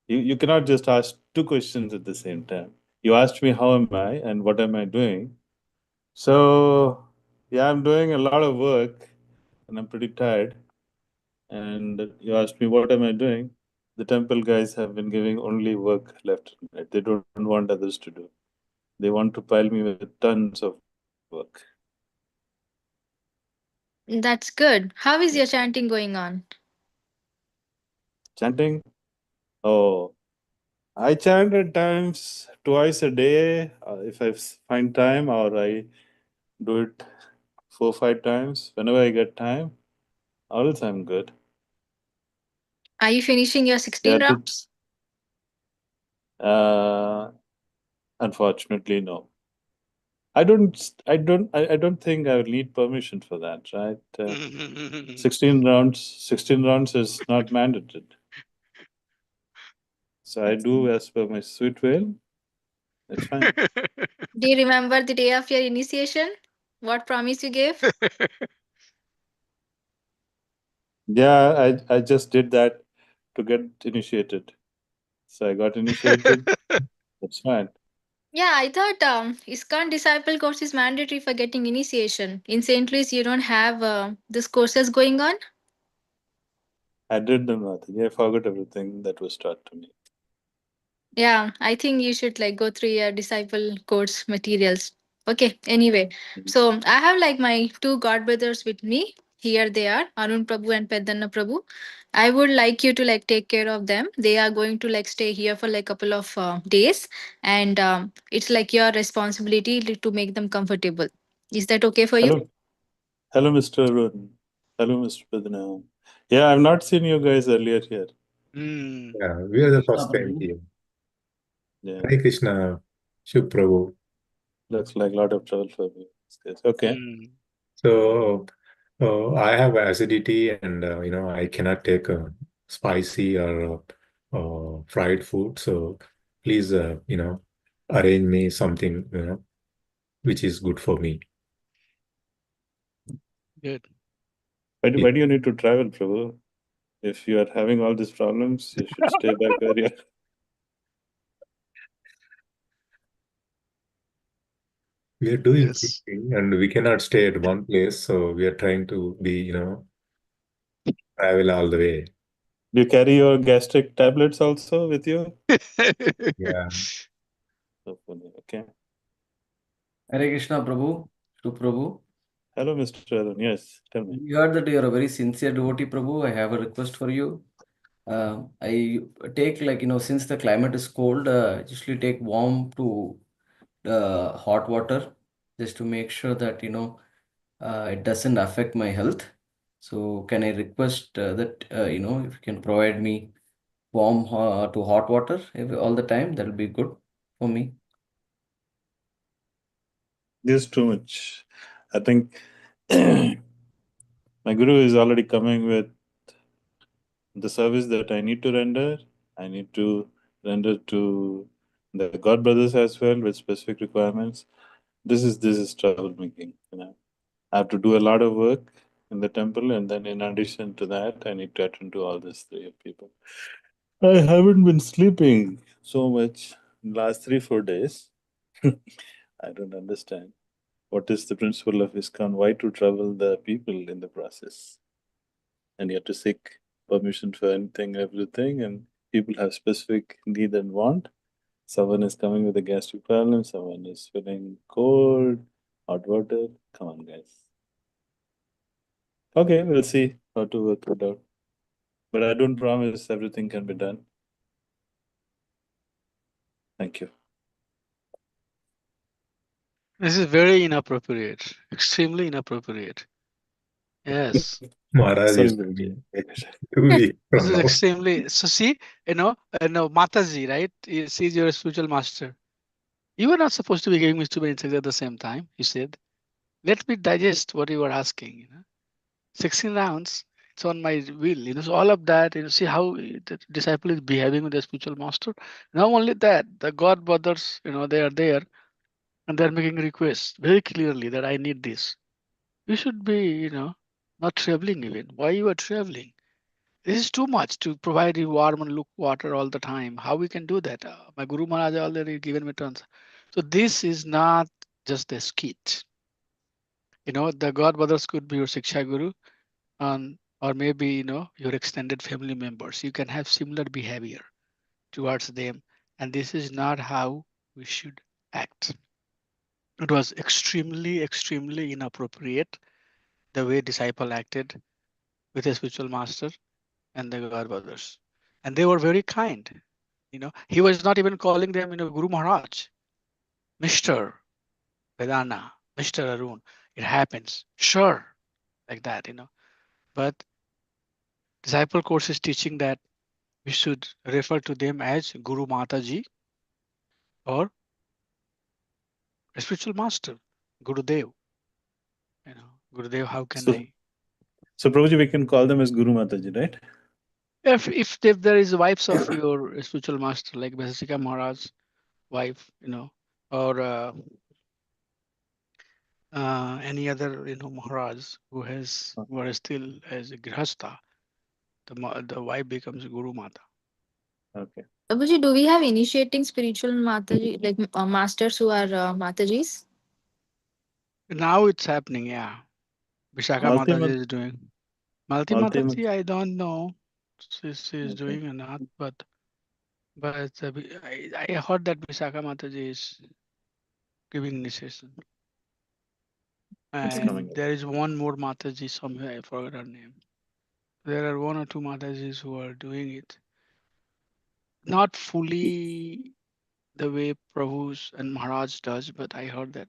You cannot just ask two questions at the same time. You asked me how am I and what am I doing. So yeah, I'm doing a lot of work and I'm pretty tired. And you asked me what am I doing? The temple guys have been giving only work left and right. They don't want others to do. They want to pile me with tons of work. That's good. How is your chanting going on? Chanting? Oh, I chant at times twice a day if I find time, or I do it 4 5 times whenever I get time. All else I'm good. Are you finishing your Yeah, 16 rounds? unfortunately, no. I don't think I will need permission for that, right? 16 rounds is not mandated. So I do as per my sweet will. It's fine. Do you remember the day of your initiation? What promise you gave? Yeah, I just did that to get initiated. So I got initiated. That's fine. Yeah, I thought ISKCON Disciple course is mandatory for getting initiation. In St. Louis, you don't have this courses going on? I did the nothing. I forgot everything that was taught to me. Yeah, I think you should like go through your disciple course materials. Okay, anyway. So I have like my two god brothers with me. Here they are, Arun Prabhu and Pedanna Prabhu. I would like you to like take care of them. They are going to like stay here for like couple of days, and it's like your responsibility to make them comfortable. Is that okay for you? Hello, hello, Mr. Arun. Hello, Mr. Padana. Yeah, I've not seen you guys earlier here. Hmm. Yeah, we are the Krishna first time Prabhu. here. Yeah, Hare Krishna, Shubh Prabhu. looks like a lot of trouble for me. Okay. Hmm. So I have acidity, and I cannot take spicy or fried food. So please, arrange me something which is good for me. Good. Why do you need to travel, Prabhu? If you are having all these problems, you should stay back where you are. We are doing Yes. teaching, and we cannot stay at one place. So we are trying to be, travel all the way. Do you carry your gastric tablets also with you? Yeah. So funny. Okay. Hare Krishna Prabhu. Shubh Prabhu. Hello, Mr. Arun. Yes, tell me. You heard that you are a very sincere devotee, Prabhu. I have a request for you. I take like, since the climate is cold, I usually take warm to hot water just to make sure that, it doesn't affect my health. So can I request that, if you can provide me warm to hot water all the time, that'll be good for me. This is too much. I think my guru is already coming with the service that I need to render. I need to render to the God brothers as well with specific requirements. This is troublemaking. I have to do a lot of work in the temple, and then in addition to that, I need to attend to all these three people. I haven't been sleeping so much last 3-4 days. I don't understand. What is the principle of ISKCON? Why to trouble the people in the process? And you have to seek permission for anything, everything, and people have specific need and want. Someone is coming with a gastric problem, someone is feeling cold, hot water. Come on, guys. Okay, we'll see how to work it out. But I don't promise everything can be done. Thank you. This is very inappropriate, extremely inappropriate. Yes, Maharaj Sorry, is Guruji. 2 weeks this from is now. extremely. So see, Mataji, right? She's your spiritual master. You were not supposed to be giving me too many things at the same time. You said, "Let me digest what you were asking." 16 rounds. It's on my will. So all of that. See how the disciple is behaving with the spiritual master. Not only that, the God brothers, they are there and they're making requests very clearly that I need this. You should be, not traveling even. Why you are traveling? This is too much to provide you warm and look water all the time. How we can do that? My Guru Maharaj already given me tons. So this is not just a skit. The God brothers could be your Siksha Guru, or maybe your extended family members. You can have similar behavior towards them, and this is not how we should act. It was extremely, extremely inappropriate the way disciple acted with a spiritual master and the God brothers. And they were very kind. He was not even calling them, Guru Maharaj, Mr. Vedana, Mr. Arun. It happens. Sure. Like that. But disciple course is teaching that we should refer to them as Guru Mataji or a spiritual master, Gurudev. Gurudev, how can So, I? so Prabhuji, we can call them as Guru Mataji, right? If there is wives of your spiritual master, like Vasisika Maharaj, wife, or any other, Maharaj who are still as a grihastha, the wife becomes Guru Mata. Okay. Prabhuji, do we have initiating spiritual Mataji, like masters who are Matajis? Now it's happening, yeah. Vishaka Malti Mataji Mat, is doing. Malti Malti Mat. Mataji, I don't know she's Okay. doing or not, but I heard that Vishaka Mataji is giving initiation. It's coming And up. there is one more Mataji somewhere, I forgot her name. There are one or two Matajis who are doing it. Not fully the way Prabhu's and Maharaj does, but I heard that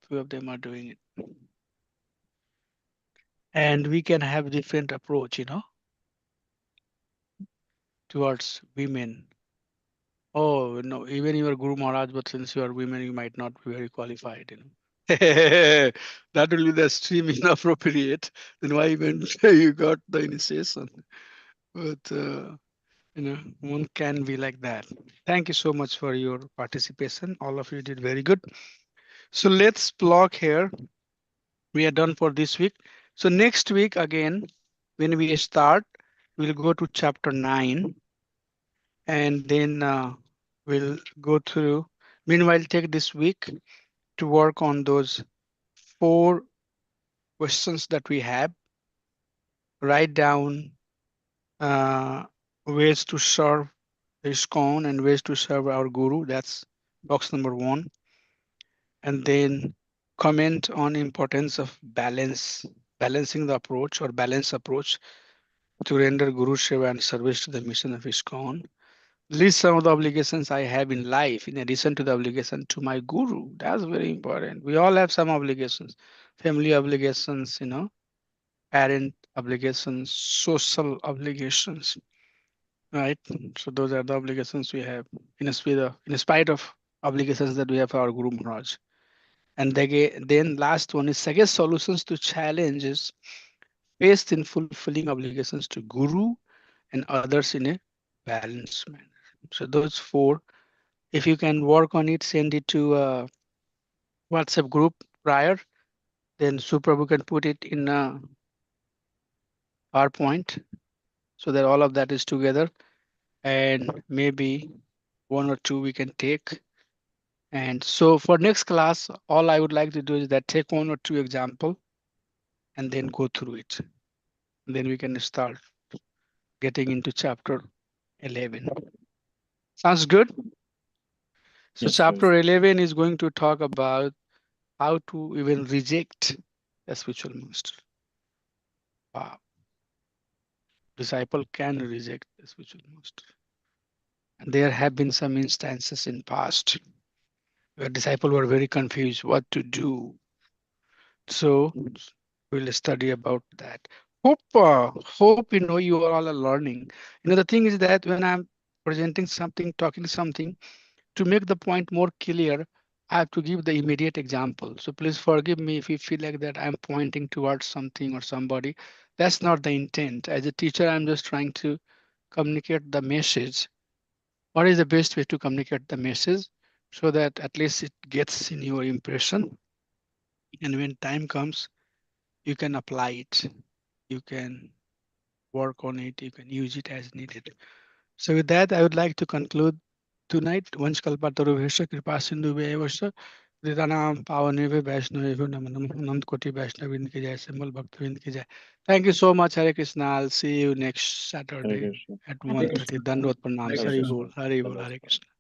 few of them are doing it. And we can have different approach, towards women. Oh no, even your Guru Maharaj, but since you are women, you might not be very qualified, That will be the extreme inappropriate. Then why even you got the initiation? But one can be like that. Thank you so much for your participation. All of you did very good. So let's block here. We are done for this week. So next week again, when we start, we'll go to chapter 9, and then we'll go through. Meanwhile, take this week to work on those 4 questions that we have. Write down ways to serve ISKCON and ways to serve our Guru. That's box number 1. And then comment on importance of balancing the approach or balance approach to render Guru Seva and service to the mission of ISKCON. List some of the obligations I have in life in addition to the obligation to my Guru. That's very important. We all have some obligations, family obligations, parent obligations, social obligations, right? So those are the obligations we have in spite of obligations that we have for our Guru Maharaj. And then last one is suggest solutions to challenges faced in fulfilling obligations to Guru and others in a balanced manner. So those 4, if you can work on it, send it to WhatsApp group prior. Then Suprabhu can put it in a PowerPoint so that all of that is together, and maybe one or two we can take. And so for next class, all I would like to do is that take one or two example and then go through it. Then we can start getting into chapter 11. Sounds good? So Yes, chapter yes. 11 is going to talk about how to even reject a spiritual master. Wow. Disciple can reject the spiritual master. And there have been some instances in past where disciples were very confused what to do. So we'll study about that. Hope you all are learning. The thing is that when I'm presenting something, talking something, to make the point more clear, I have to give the immediate example. So please forgive me if you feel like that I'm pointing towards something or somebody. That's not the intent. As a teacher, I'm just trying to communicate the message. What is the best way to communicate the message so that at least it gets in your impression? And when time comes, you can apply it. You can work on it. You can use it as needed. So with that, I would like to conclude tonight. Vansh kalpataru bhesha kripa sindhu vyayavasya Ritanam pavaneve vaishnavevo namo namo Anant koti vaishnavind ki jai Simal bhaktavind ki jai. Thank you so much. Hare Krishna. I'll see you next Hare Saturday Krishna. at Hare 1:30. Krishna. Dandot pranam. Hare Hare Hari Krishna. bol. Krishna. Hari bol. Namaste. Hare Krishna.